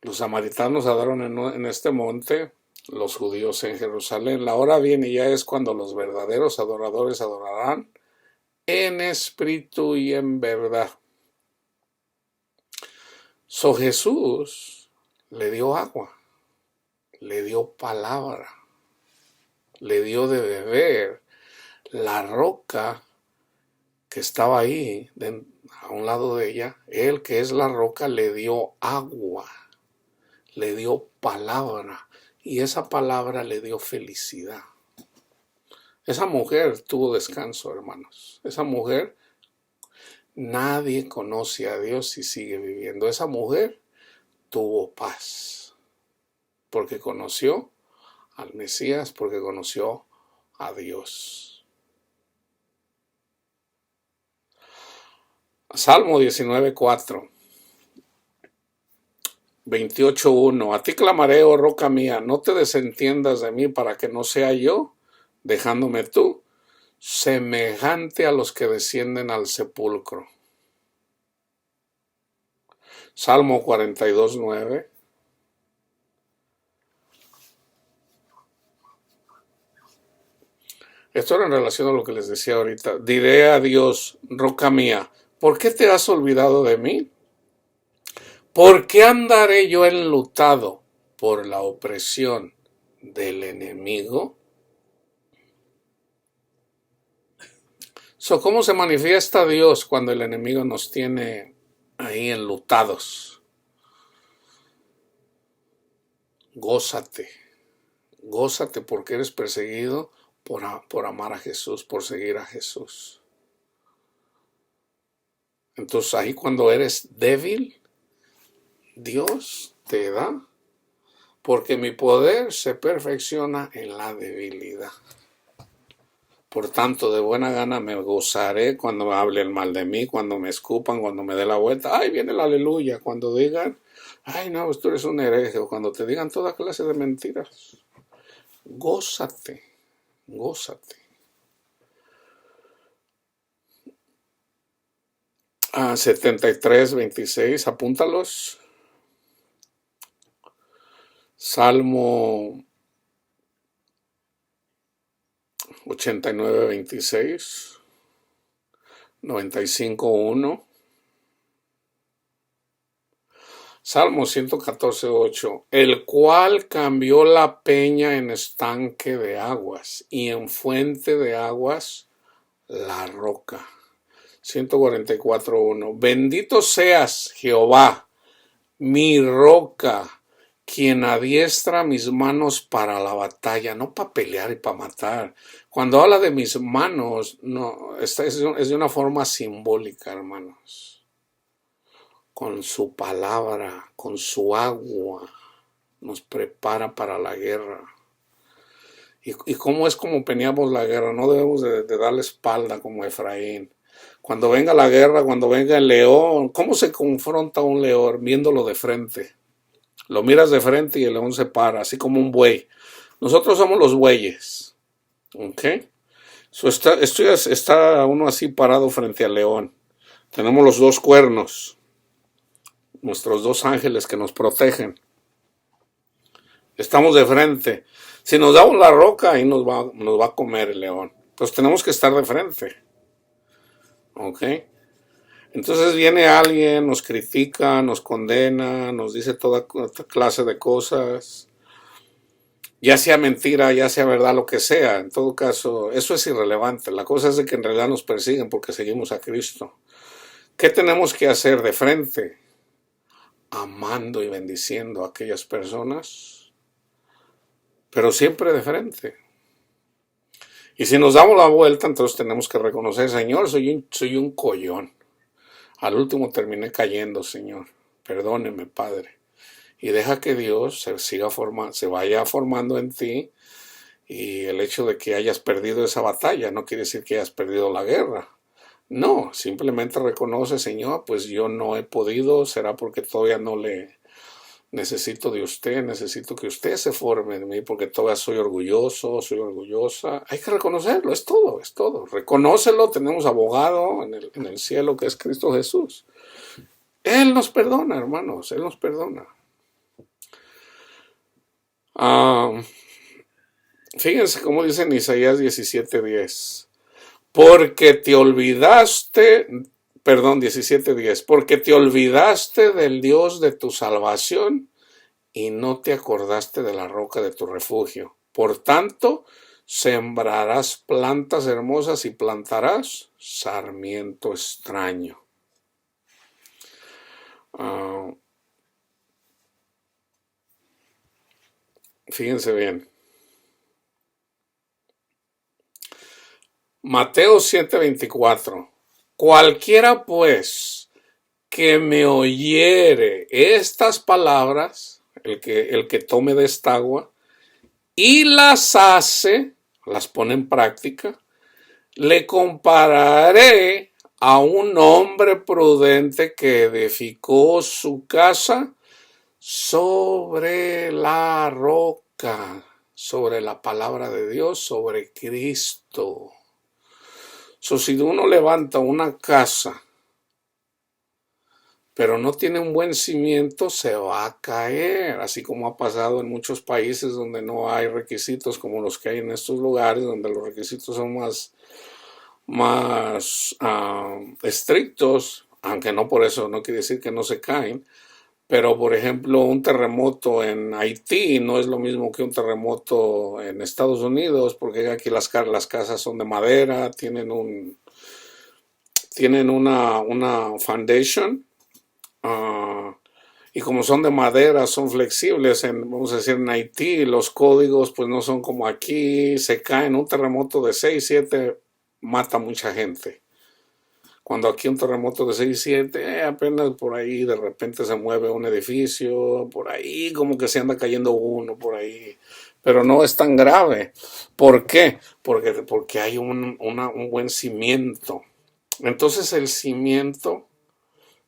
Los samaritanos adoraron en este monte, los judíos en Jerusalén. La hora viene y ya es cuando los verdaderos adoradores adorarán en espíritu y en verdad. So Jesús le dio agua, le dio palabra, le dio de beber. La roca que estaba ahí a un lado de ella, él que es la roca le dio agua, le dio palabra, y esa palabra le dio felicidad. Esa mujer tuvo descanso, hermanos. Esa mujer, nadie conoce a Dios y sigue viviendo. Esa mujer tuvo paz, porque conoció al Mesías, porque conoció a Dios. Salmo 19:4. 28:1. A ti clamaré, oh roca mía, no te desentiendas de mí para que no sea yo, dejándome tú, semejante a los que descienden al sepulcro. Salmo 42:9. Esto era en relación a lo que les decía ahorita. Diré a Dios, roca mía, ¿por qué te has olvidado de mí? ¿Por qué andaré yo enlutado por la opresión del enemigo? ¿Cómo se manifiesta Dios cuando el enemigo nos tiene ahí enlutados? Gózate, gózate porque eres perseguido por amar a Jesús, por seguir a Jesús. Entonces ahí cuando eres débil, Dios te da, porque mi poder se perfecciona en la debilidad. Por tanto, de buena gana me gozaré cuando me hablen mal de mí, cuando me escupan, cuando me dé la vuelta. ¡Ay, viene el aleluya! Cuando digan, ¡ay, no, tú eres un hereje! O cuando te digan toda clase de mentiras. Gózate, gózate. 73:26, apúntalos. Salmo 89:26, 95:1, Salmo 114:8, el cual cambió la peña en estanque de aguas y en fuente de aguas la roca. 144:1, bendito seas, Jehová, mi roca, quien adiestra mis manos para la batalla, no para pelear y para matar. Cuando habla de mis manos, no, es de una forma simbólica, hermanos. Con su palabra, con su agua, nos prepara para la guerra. ¿Y cómo es como peleamos la guerra? No debemos de darle espalda como Efraín. Cuando venga la guerra, cuando venga el león, ¿cómo se confronta un león? Viéndolo de frente. Lo miras de frente y el león se para, así como un buey. Nosotros somos los bueyes. ¿Ok? Está uno así parado frente al león. Tenemos los dos cuernos. Nuestros dos ángeles que nos protegen. Estamos de frente. Si nos damos la roca, ahí nos va a comer el león. Entonces tenemos que estar de frente. ¿Ok? Entonces viene alguien, nos critica, nos condena, nos dice toda clase de cosas, ya sea mentira, ya sea verdad, lo que sea. En todo caso, eso es irrelevante. La cosa es de que en realidad nos persiguen porque seguimos a Cristo. ¿Qué tenemos que hacer de frente? amando y bendiciendo a aquellas personas, pero siempre de frente. Y si nos damos la vuelta, entonces tenemos que reconocer, Señor, soy un collón. Al último terminé cayendo, Señor. Perdóneme, Padre. Y deja que Dios se vaya formando en ti. Y el hecho de que hayas perdido esa batalla no quiere decir que hayas perdido la guerra. No, simplemente reconoce, Señor, pues yo no he podido, será porque todavía no le necesito de usted, necesito que usted se forme en mí, porque todavía soy orgulloso, soy orgullosa. Hay que reconocerlo, es todo, es todo. Reconócelo, tenemos abogado en el cielo que es Cristo Jesús. Él nos perdona, hermanos, Él nos perdona. Fíjense cómo dice en Isaías 17:10. Porque te olvidaste, perdón, 17:10, porque te olvidaste del Dios de tu salvación y no te acordaste de la roca de tu refugio. Por tanto, sembrarás plantas hermosas y plantarás sarmiento extraño. Fíjense bien. Mateo 7:24. Cualquiera pues que me oyere estas palabras, el que tome de esta agua, y las hace, las pone en práctica, le compararé a un hombre prudente que edificó su casa sobre la roca, sobre la palabra de Dios, sobre Cristo. Si uno levanta una casa, pero no tiene un buen cimiento, se va a caer, así como ha pasado en muchos países donde no hay requisitos como los que hay en estos lugares, donde los requisitos son más estrictos, aunque no por eso no quiere decir que no se caen. Pero, por ejemplo, un terremoto en Haití no es lo mismo que un terremoto en Estados Unidos, porque aquí las casas son de madera, tienen una foundation, y como son de madera, son flexibles. Vamos a decir, en Haití los códigos pues no son como aquí, se caen. Un terremoto de 6, 7 mata a mucha gente. Cuando aquí un terremoto de 6, 7, apenas por ahí de repente se mueve un edificio, por ahí como que se anda cayendo uno, por ahí. Pero no es tan grave. ¿Por qué? Porque hay un buen cimiento. Entonces el cimiento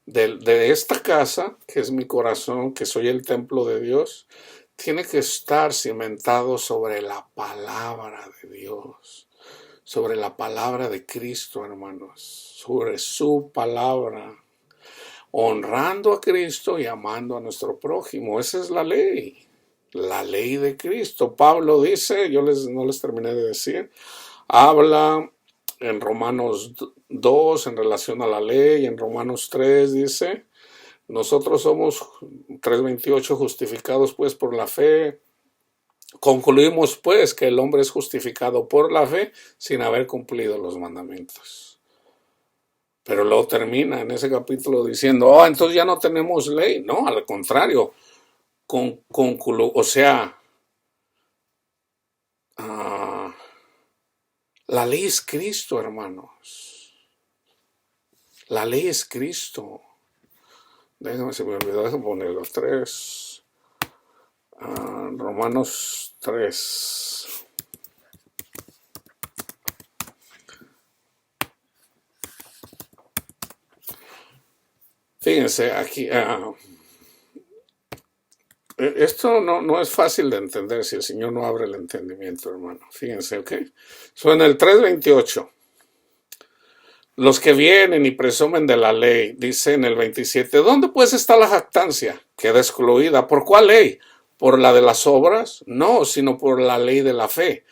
de esta casa, que es mi corazón, que soy el templo de Dios, tiene que estar cimentado sobre la palabra de Dios, sobre la palabra de Cristo, hermanos, sobre su palabra, honrando a Cristo y amando a nuestro prójimo. Esa es la ley de Cristo. Pablo dice, no les terminé de decir, habla en Romanos 2 en relación a la ley, en Romanos 3 dice, nosotros somos 3:28 justificados pues por la fe. Concluimos pues que el hombre es justificado por la fe sin haber cumplido los mandamientos. Pero luego termina en ese capítulo diciendo, entonces ya no tenemos ley. No, al contrario, la ley es Cristo, hermanos. La ley es Cristo. Se me olvidó de poner los 3. Romanos 3. Fíjense, aquí, esto no es fácil de entender si el Señor no abre el entendimiento, hermano. Fíjense, ¿ok? En el 3:28. Los que vienen y presumen de la ley, dice en el 27, ¿dónde pues está la jactancia? Queda excluida. ¿Por cuál ley? ¿Por la de las obras? No, sino por la ley de la fe.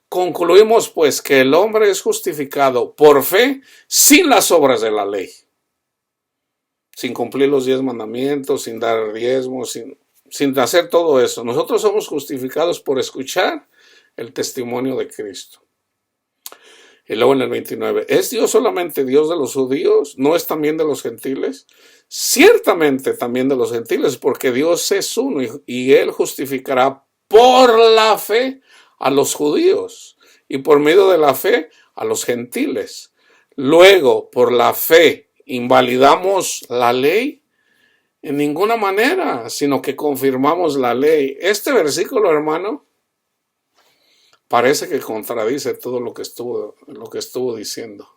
Concluimos pues que el hombre es justificado por fe sin las obras de la ley. Sin cumplir los 10 mandamientos, sin dar diezmos, sin hacer todo eso. Nosotros somos justificados por escuchar el testimonio de Cristo. Y luego en el 29, ¿es Dios solamente Dios de los judíos? ¿No es también de los gentiles? ciertamente también de los gentiles, porque Dios es uno y Él justificará por la fe a los judíos y por medio de la fe a los gentiles. Luego, por la fe, ¿invalidamos la ley? En ninguna manera, sino que confirmamos la ley. Este versículo, hermano, parece que contradice todo lo que estuvo diciendo.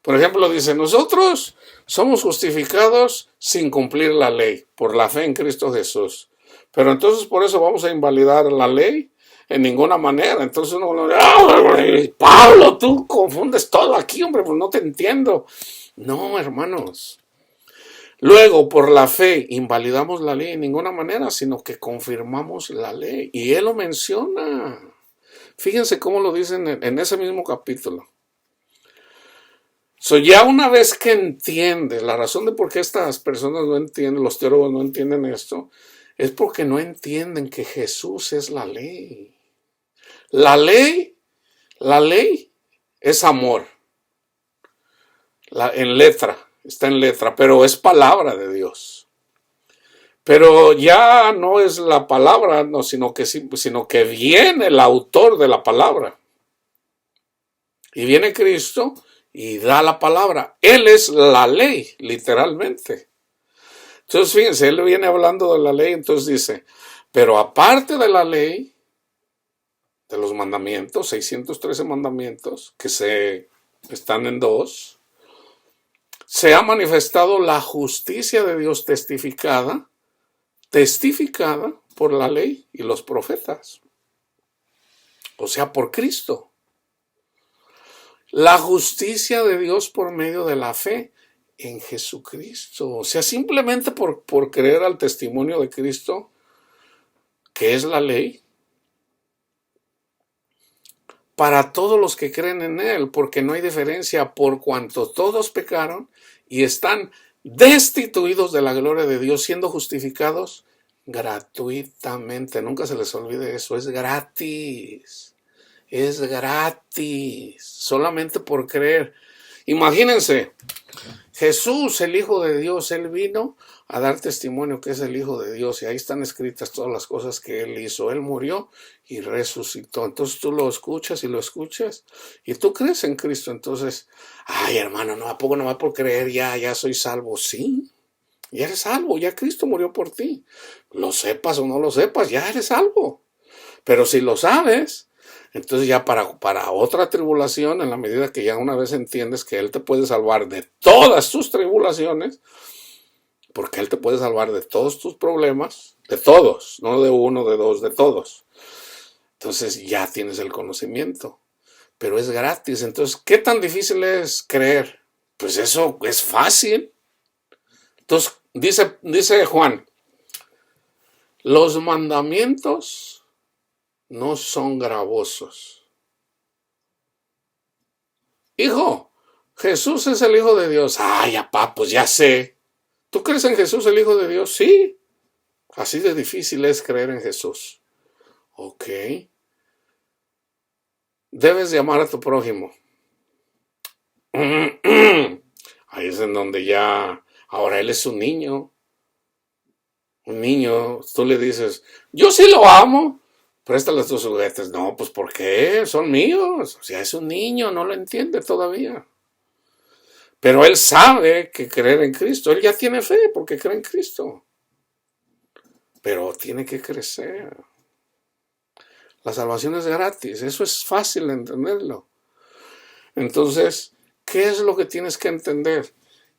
Por ejemplo, dice, nosotros somos justificados sin cumplir la ley, por la fe en Cristo Jesús. Pero entonces por eso vamos a invalidar la ley. En ninguna manera. Entonces uno, Pablo, tú confundes todo aquí, hombre, pues no te entiendo. No, hermanos. Luego, por la fe, invalidamos la ley en ninguna manera, sino que confirmamos la ley. Y él lo menciona. Fíjense cómo lo dicen en ese mismo capítulo. Ya una vez que entiendes, la razón de por qué estas personas no entienden, los teólogos no entienden esto, es porque no entienden que Jesús es la ley. La ley es amor. Está en letra, pero es palabra de Dios. Pero ya no es la palabra, no, sino que viene el autor de la palabra. Y viene Cristo y da la palabra. Él es la ley, literalmente. Entonces, fíjense, él viene hablando de la ley, entonces dice, pero aparte de la ley, de los mandamientos, 613 mandamientos, que están en 2, se ha manifestado la justicia de Dios testificada por la ley y los profetas. O sea, por Cristo. La justicia de Dios por medio de la fe en Jesucristo. O sea, simplemente por creer al testimonio de Cristo, que es la ley, para todos los que creen en Él, porque no hay diferencia, por cuanto todos pecaron y están destituidos de la gloria de Dios, siendo justificados gratuitamente. Nunca se les olvide eso, es gratis, solamente por creer. Imagínense, Jesús, el Hijo de Dios, Él vino a dar testimonio que es el Hijo de Dios y ahí están escritas todas las cosas que Él hizo. Él murió y resucitó. Entonces tú lo escuchas y tú crees en Cristo. Entonces, ay, hermano, no, ¿a poco nomás por creer ya soy salvo? Sí, ya eres salvo, ya Cristo murió por ti. Lo sepas o no lo sepas, ya eres salvo. Pero si lo sabes, entonces ya para otra tribulación, en la medida que ya una vez entiendes que Él te puede salvar de todas tus tribulaciones, porque Él te puede salvar de todos tus problemas, de todos, no de uno, de dos, de todos. Entonces ya tienes el conocimiento, pero es gratis. Entonces, ¿qué tan difícil es creer? Pues eso es fácil. Entonces, dice Juan, los mandamientos no son gravosos. Hijo, Jesús es el Hijo de Dios. Ay, papá, pues ya sé. ¿Tú crees en Jesús, el Hijo de Dios? Sí. Así de difícil es creer en Jesús. Ok. Debes de amar a tu prójimo. Ahí es en donde ya, ahora él es un niño. Un niño, tú le dices, yo sí lo amo. Préstale tus juguetes. No, pues ¿por qué? Son míos. O sea, es un niño, no lo entiende todavía. Pero él sabe que creer en Cristo, él ya tiene fe porque cree en Cristo. Pero tiene que crecer. La salvación es gratis, eso es fácil de entenderlo. Entonces, ¿qué es lo que tienes que entender?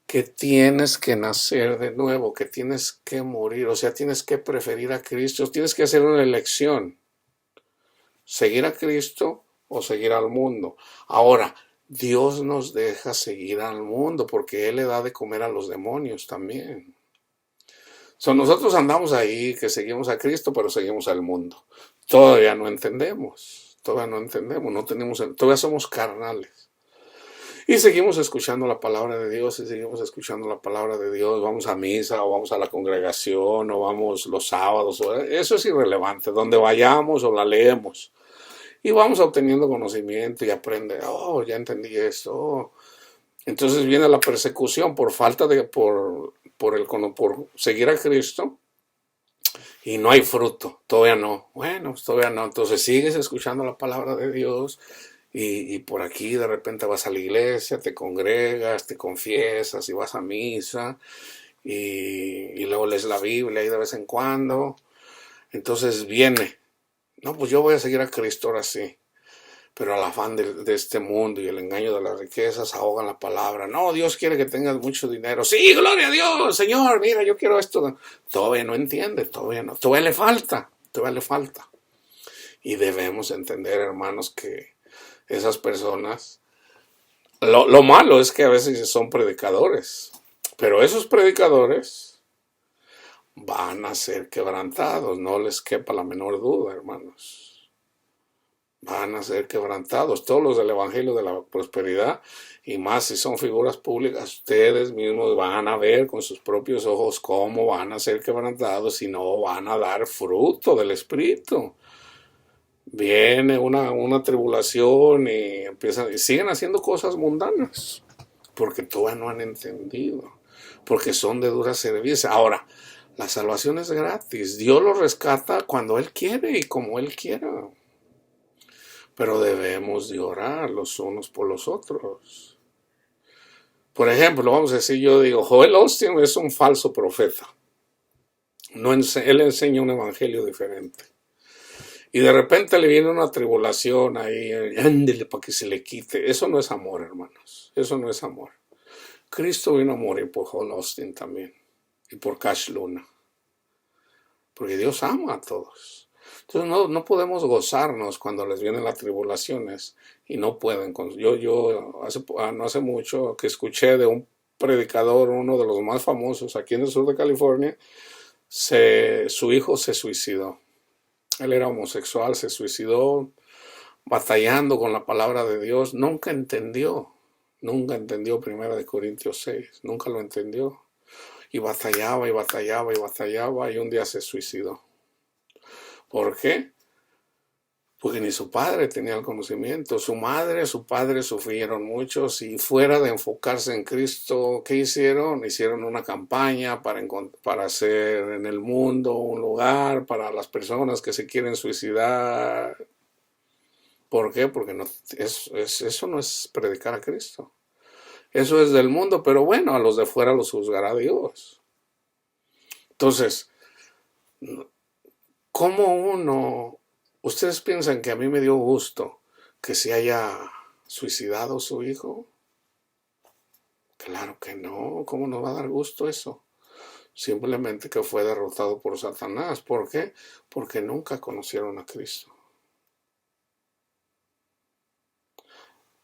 Que tienes que nacer de nuevo, que tienes que morir, o sea, tienes que preferir a Cristo, tienes que hacer una elección. Seguir a Cristo o seguir al mundo. Ahora, Dios nos deja seguir al mundo porque Él le da de comer a los demonios también. Nosotros andamos ahí que seguimos a Cristo, pero seguimos al mundo. Todavía no entendemos, no tenemos, todavía somos carnales. Y seguimos escuchando la palabra de Dios, vamos a misa, o vamos a la congregación, o vamos los sábados, eso es irrelevante, donde vayamos o la leemos. Y vamos obteniendo conocimiento y aprende, ya entendí esto, Entonces viene la persecución por falta de, por seguir a Cristo, y no hay fruto, todavía no. Bueno, pues todavía no. Entonces sigues escuchando la palabra de Dios y por aquí de repente vas a la iglesia, te congregas, te confiesas y vas a misa y luego lees la Biblia ahí de vez en cuando. Entonces viene, no, pues yo voy a seguir a Cristo ahora sí. Pero el afán de este mundo y el engaño de las riquezas ahogan la palabra. No, Dios quiere que tengas mucho dinero. Sí, gloria a Dios, Señor, mira, yo quiero esto. Todavía no entiende, todavía no. Todavía le falta, todavía le falta. Y debemos entender, hermanos, que esas personas, lo malo es que a veces son predicadores, pero esos predicadores van a ser quebrantados, no les quepa la menor duda, hermanos. Van a ser quebrantados. Todos los del Evangelio de la Prosperidad, y más si son figuras públicas, ustedes mismos van a ver con sus propios ojos cómo van a ser quebrantados y no van a dar fruto del Espíritu. Viene una tribulación y empiezan y siguen haciendo cosas mundanas porque todavía no han entendido, porque son de dura servicio. Ahora, la salvación es gratis. Dios los rescata cuando Él quiere y como Él quiera. Pero debemos de orar los unos por los otros. Por ejemplo, vamos a decir, yo digo, Joel Osteen es un falso profeta. No, él enseña un evangelio diferente. Y de repente le viene una tribulación ahí, ándele para que se le quite. Eso no es amor, hermanos. Eso no es amor. Cristo vino a morir por Joel Osteen también. Y por Cash Luna. Porque Dios ama a todos. Entonces no podemos gozarnos cuando les vienen las tribulaciones y no pueden. Yo no hace mucho que escuché de un predicador, uno de los más famosos aquí en el sur de California, su hijo se suicidó. Él era homosexual, se suicidó batallando con la palabra de Dios. Nunca entendió 1 Corintios 6, nunca lo entendió. Y batallaba y batallaba y batallaba y un día se suicidó. ¿Por qué? Porque ni su padre tenía el conocimiento. Su madre, su padre sufrieron muchos y fuera de enfocarse en Cristo, ¿qué hicieron? Hicieron una campaña para hacer en el mundo un lugar para las personas que se quieren suicidar. ¿Por qué? Porque eso no es predicar a Cristo. Eso es del mundo, pero bueno, a los de fuera los juzgará Dios. Entonces, ¿cómo ustedes piensan que a mí me dio gusto que se haya suicidado su hijo? Claro que no. ¿Cómo nos va a dar gusto eso? Simplemente que fue derrotado por Satanás. ¿Por qué? Porque nunca conocieron a Cristo.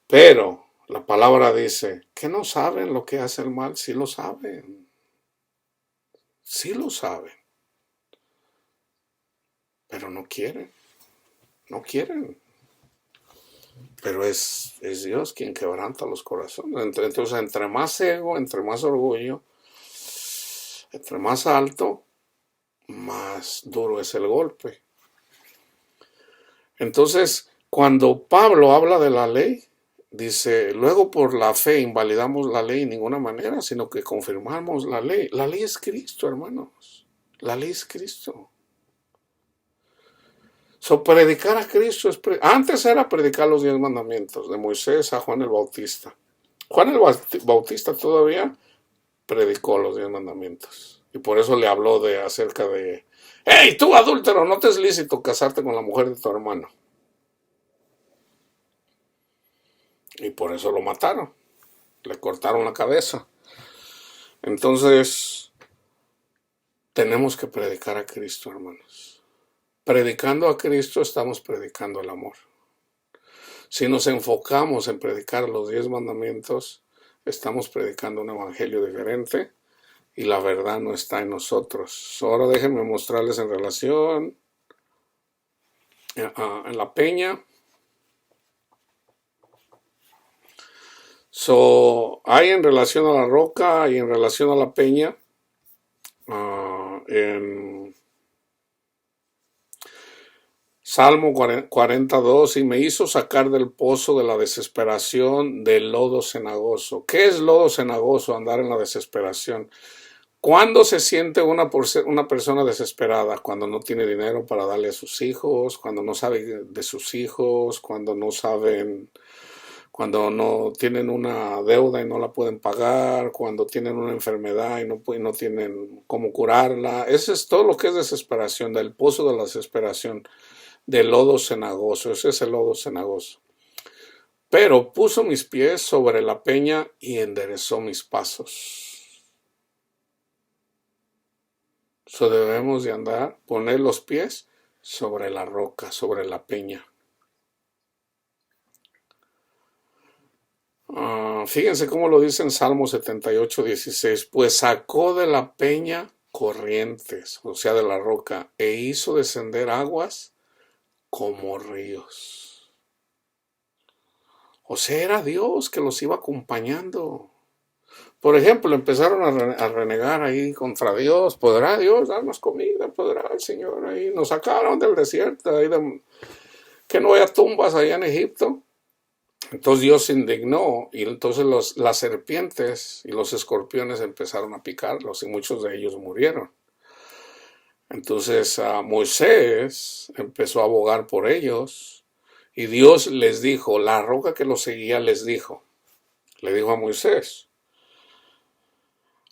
Pero la palabra dice que no saben lo que hace el mal. Sí lo saben. Sí lo saben. Pero no quieren. No quieren. Pero es Dios quien quebranta los corazones. Entonces, entre más ego, entre más orgullo, entre más alto, más duro es el golpe. Entonces, cuando Pablo habla de la ley, dice, luego por la fe invalidamos la ley en ninguna manera, sino que confirmamos la ley. La ley es Cristo, hermanos. La ley es Cristo. Predicar a Cristo antes era predicar los 10 mandamientos de Moisés a Juan el Bautista. Juan el Bautista todavía predicó los 10 mandamientos. Y por eso le habló acerca de, hey, tú adúltero, no te es lícito casarte con la mujer de tu hermano. Y por eso lo mataron. Le cortaron la cabeza. Entonces, tenemos que predicar a Cristo, hermanos. Predicando a Cristo estamos predicando el amor. Si nos enfocamos en predicar los 10 mandamientos, estamos predicando un evangelio diferente y la verdad no está en nosotros. Ahora déjenme mostrarles en relación en la peña. Hay en relación a la roca y en relación a la peña, en Salmo 42, y me hizo sacar del pozo de la desesperación, del lodo cenagoso. ¿Qué es lodo cenagoso? Andar en la desesperación. ¿Cuándo se siente una persona desesperada? Cuando no tiene dinero para darle a sus hijos, cuando no sabe de sus hijos, cuando no tienen una deuda y no la pueden pagar, cuando tienen una enfermedad y no tienen cómo curarla. Eso es todo lo que es desesperación, del pozo de la desesperación, del lodo cenagoso. Ese es el lodo cenagoso. Pero puso mis pies sobre la peña y enderezó mis pasos. Debemos de andar, poner los pies sobre la roca, sobre la peña. Fíjense cómo lo dice en Salmo 78:16. Pues sacó de la peña corrientes, o sea, de la roca, e hizo descender aguas como ríos. O sea, era Dios que los iba acompañando. Por ejemplo, empezaron a renegar ahí contra Dios. ¿Podrá Dios darnos comida? ¿Podrá el Señor ahí? Nos sacaron del desierto, que no haya tumbas allá en Egipto. Entonces Dios se indignó y entonces las serpientes y los escorpiones empezaron a picarlos y muchos de ellos murieron. Entonces Moisés empezó a abogar por ellos y Dios les dijo, la roca que los seguía le dijo a Moisés,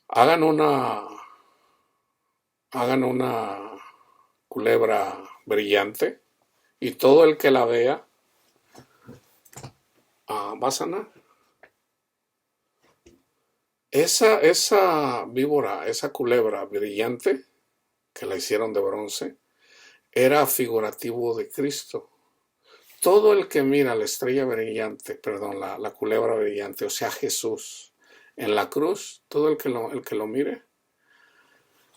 hagan una culebra brillante y todo el que la vea va a sanar. Esa víbora, esa culebra brillante que la hicieron de bronce, era figurativo de Cristo. Todo el que mira la estrella brillante, la culebra brillante, o sea Jesús, en la cruz, todo el que lo mire,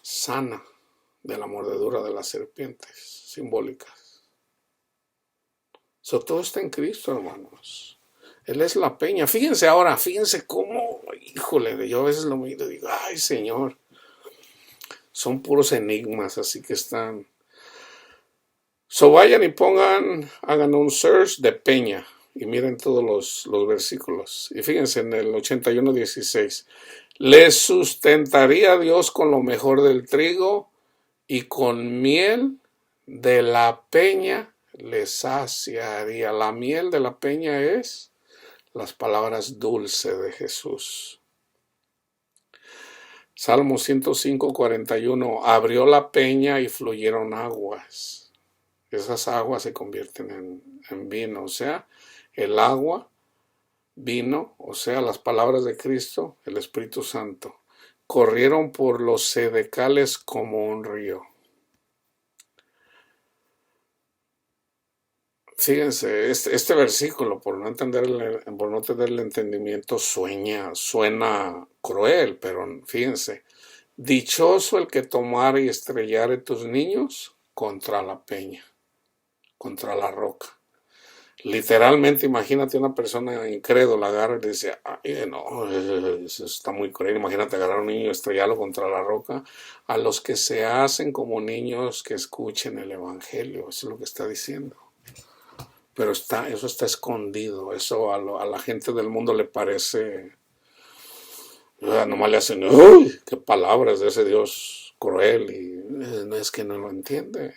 sana de la mordedura de las serpientes simbólicas. Todo está en Cristo, hermanos. Él es la peña. Fíjense cómo, híjole, yo a veces lo miro y digo, ay Señor, son puros enigmas, así que están. Vayan y hagan un search de peña y miren todos los versículos. Y fíjense en el 81:16. Les sustentaría Dios con lo mejor del trigo y con miel de la peña les saciaría. La miel de la peña es las palabras dulces de Jesús. Salmo 105:41. Abrió la peña y fluyeron aguas. Esas aguas se convierten en vino, o sea, el agua, vino, o sea, las palabras de Cristo, el Espíritu Santo, corrieron por los sedecales como un río. Fíjense, este versículo, por no tener el entendimiento, suena cruel, pero fíjense, dichoso el que tomare y estrellare tus niños contra la peña, contra la roca. Literalmente, imagínate una persona incrédula, agarra y dice, ay, no, eso está muy cruel. Imagínate agarrar a un niño y estrellarlo contra la roca. A los que se hacen como niños que escuchen el evangelio, eso es lo que está diciendo. Pero eso está escondido, eso a la gente del mundo le parece, nomás le hacen, uy, qué palabras de ese Dios cruel, y no es que no lo entiende.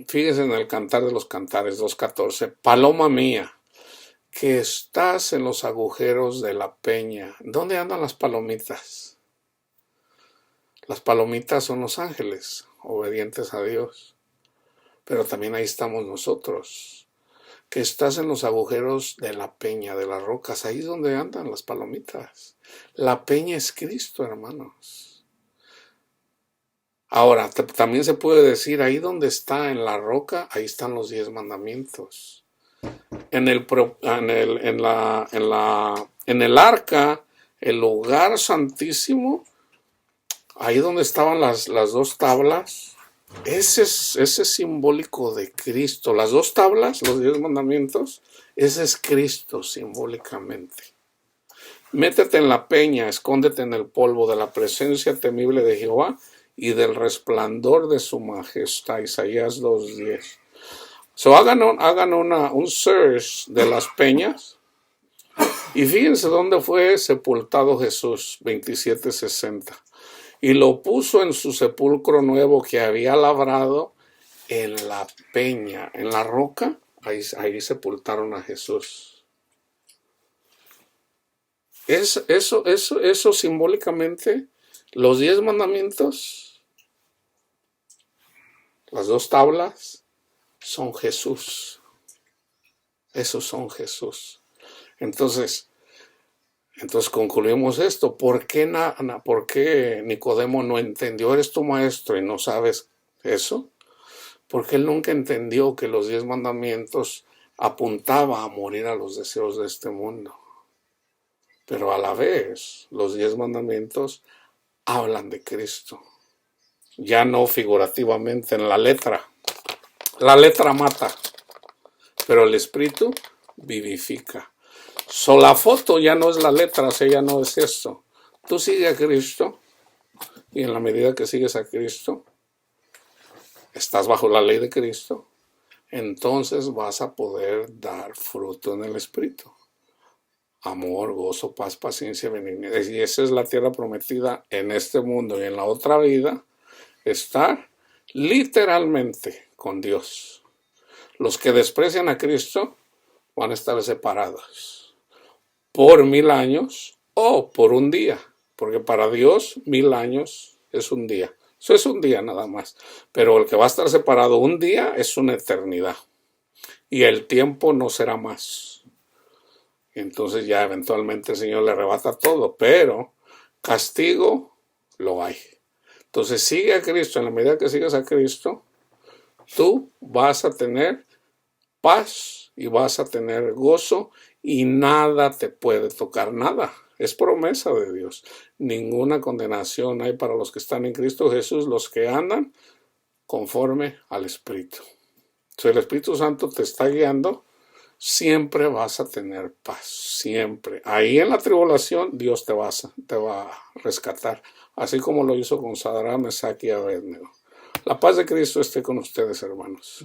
Fíjese en el Cantar de los Cantares 2:14, paloma mía, que estás en los agujeros de la peña. ¿Dónde andan las palomitas? Las palomitas son los ángeles, obedientes a Dios. Pero también ahí estamos nosotros, que estás en los agujeros de la peña, de las rocas. Ahí es donde andan las palomitas. La peña es Cristo, hermanos. Ahora, también se puede decir, ahí donde está en la roca, ahí están los 10 mandamientos. En el arca, el lugar santísimo, ahí donde estaban las 2 tablas, ese es simbólico de Cristo. Las 2 tablas, los 10 mandamientos, ese es Cristo simbólicamente. Métete en la peña, escóndete en el polvo de la presencia temible de Jehová y del resplandor de su majestad. Isaías 2:10. So hagan un search de las peñas y fíjense dónde fue sepultado Jesús, 2760. Y lo puso en su sepulcro nuevo que había labrado en la peña, en la roca. Ahí sepultaron a Jesús. Eso simbólicamente, los 10 mandamientos, las 2 tablas, son Jesús. Esos son Jesús. Entonces concluimos esto. ¿Por qué Nicodemo no entendió? Eres tu maestro y no sabes eso. Porque él nunca entendió que los 10 mandamientos apuntaban a morir a los deseos de este mundo. Pero a la vez, los 10 mandamientos hablan de Cristo. Ya no figurativamente en la letra. La letra mata, pero el Espíritu vivifica. La foto ya no es la letra, o sea, ya no es esto. Tú sigues a Cristo y en la medida que sigues a Cristo, estás bajo la ley de Cristo, entonces vas a poder dar fruto en el Espíritu. Amor, gozo, paz, paciencia, benignidad. Y esa es la tierra prometida en este mundo y en la otra vida, estar literalmente con Dios. Los que desprecian a Cristo van a estar separados por 1000 años o por un día, porque para Dios 1000 años es un día. Eso es un día nada más, pero el que va a estar separado un día es una eternidad y el tiempo no será más. Entonces ya eventualmente el Señor le arrebata todo, pero castigo lo hay. Entonces sigue a Cristo. En la medida que sigas a Cristo, tú vas a tener paz y vas a tener gozo y nada te puede tocar, nada. Es promesa de Dios. Ninguna condenación hay para los que están en Cristo Jesús, los que andan conforme al Espíritu. Si el Espíritu Santo te está guiando, siempre vas a tener paz, siempre. Ahí en la tribulación Dios te va a rescatar, así como lo hizo con Sadrach, Mesach y Abednego. La paz de Cristo esté con ustedes, hermanos.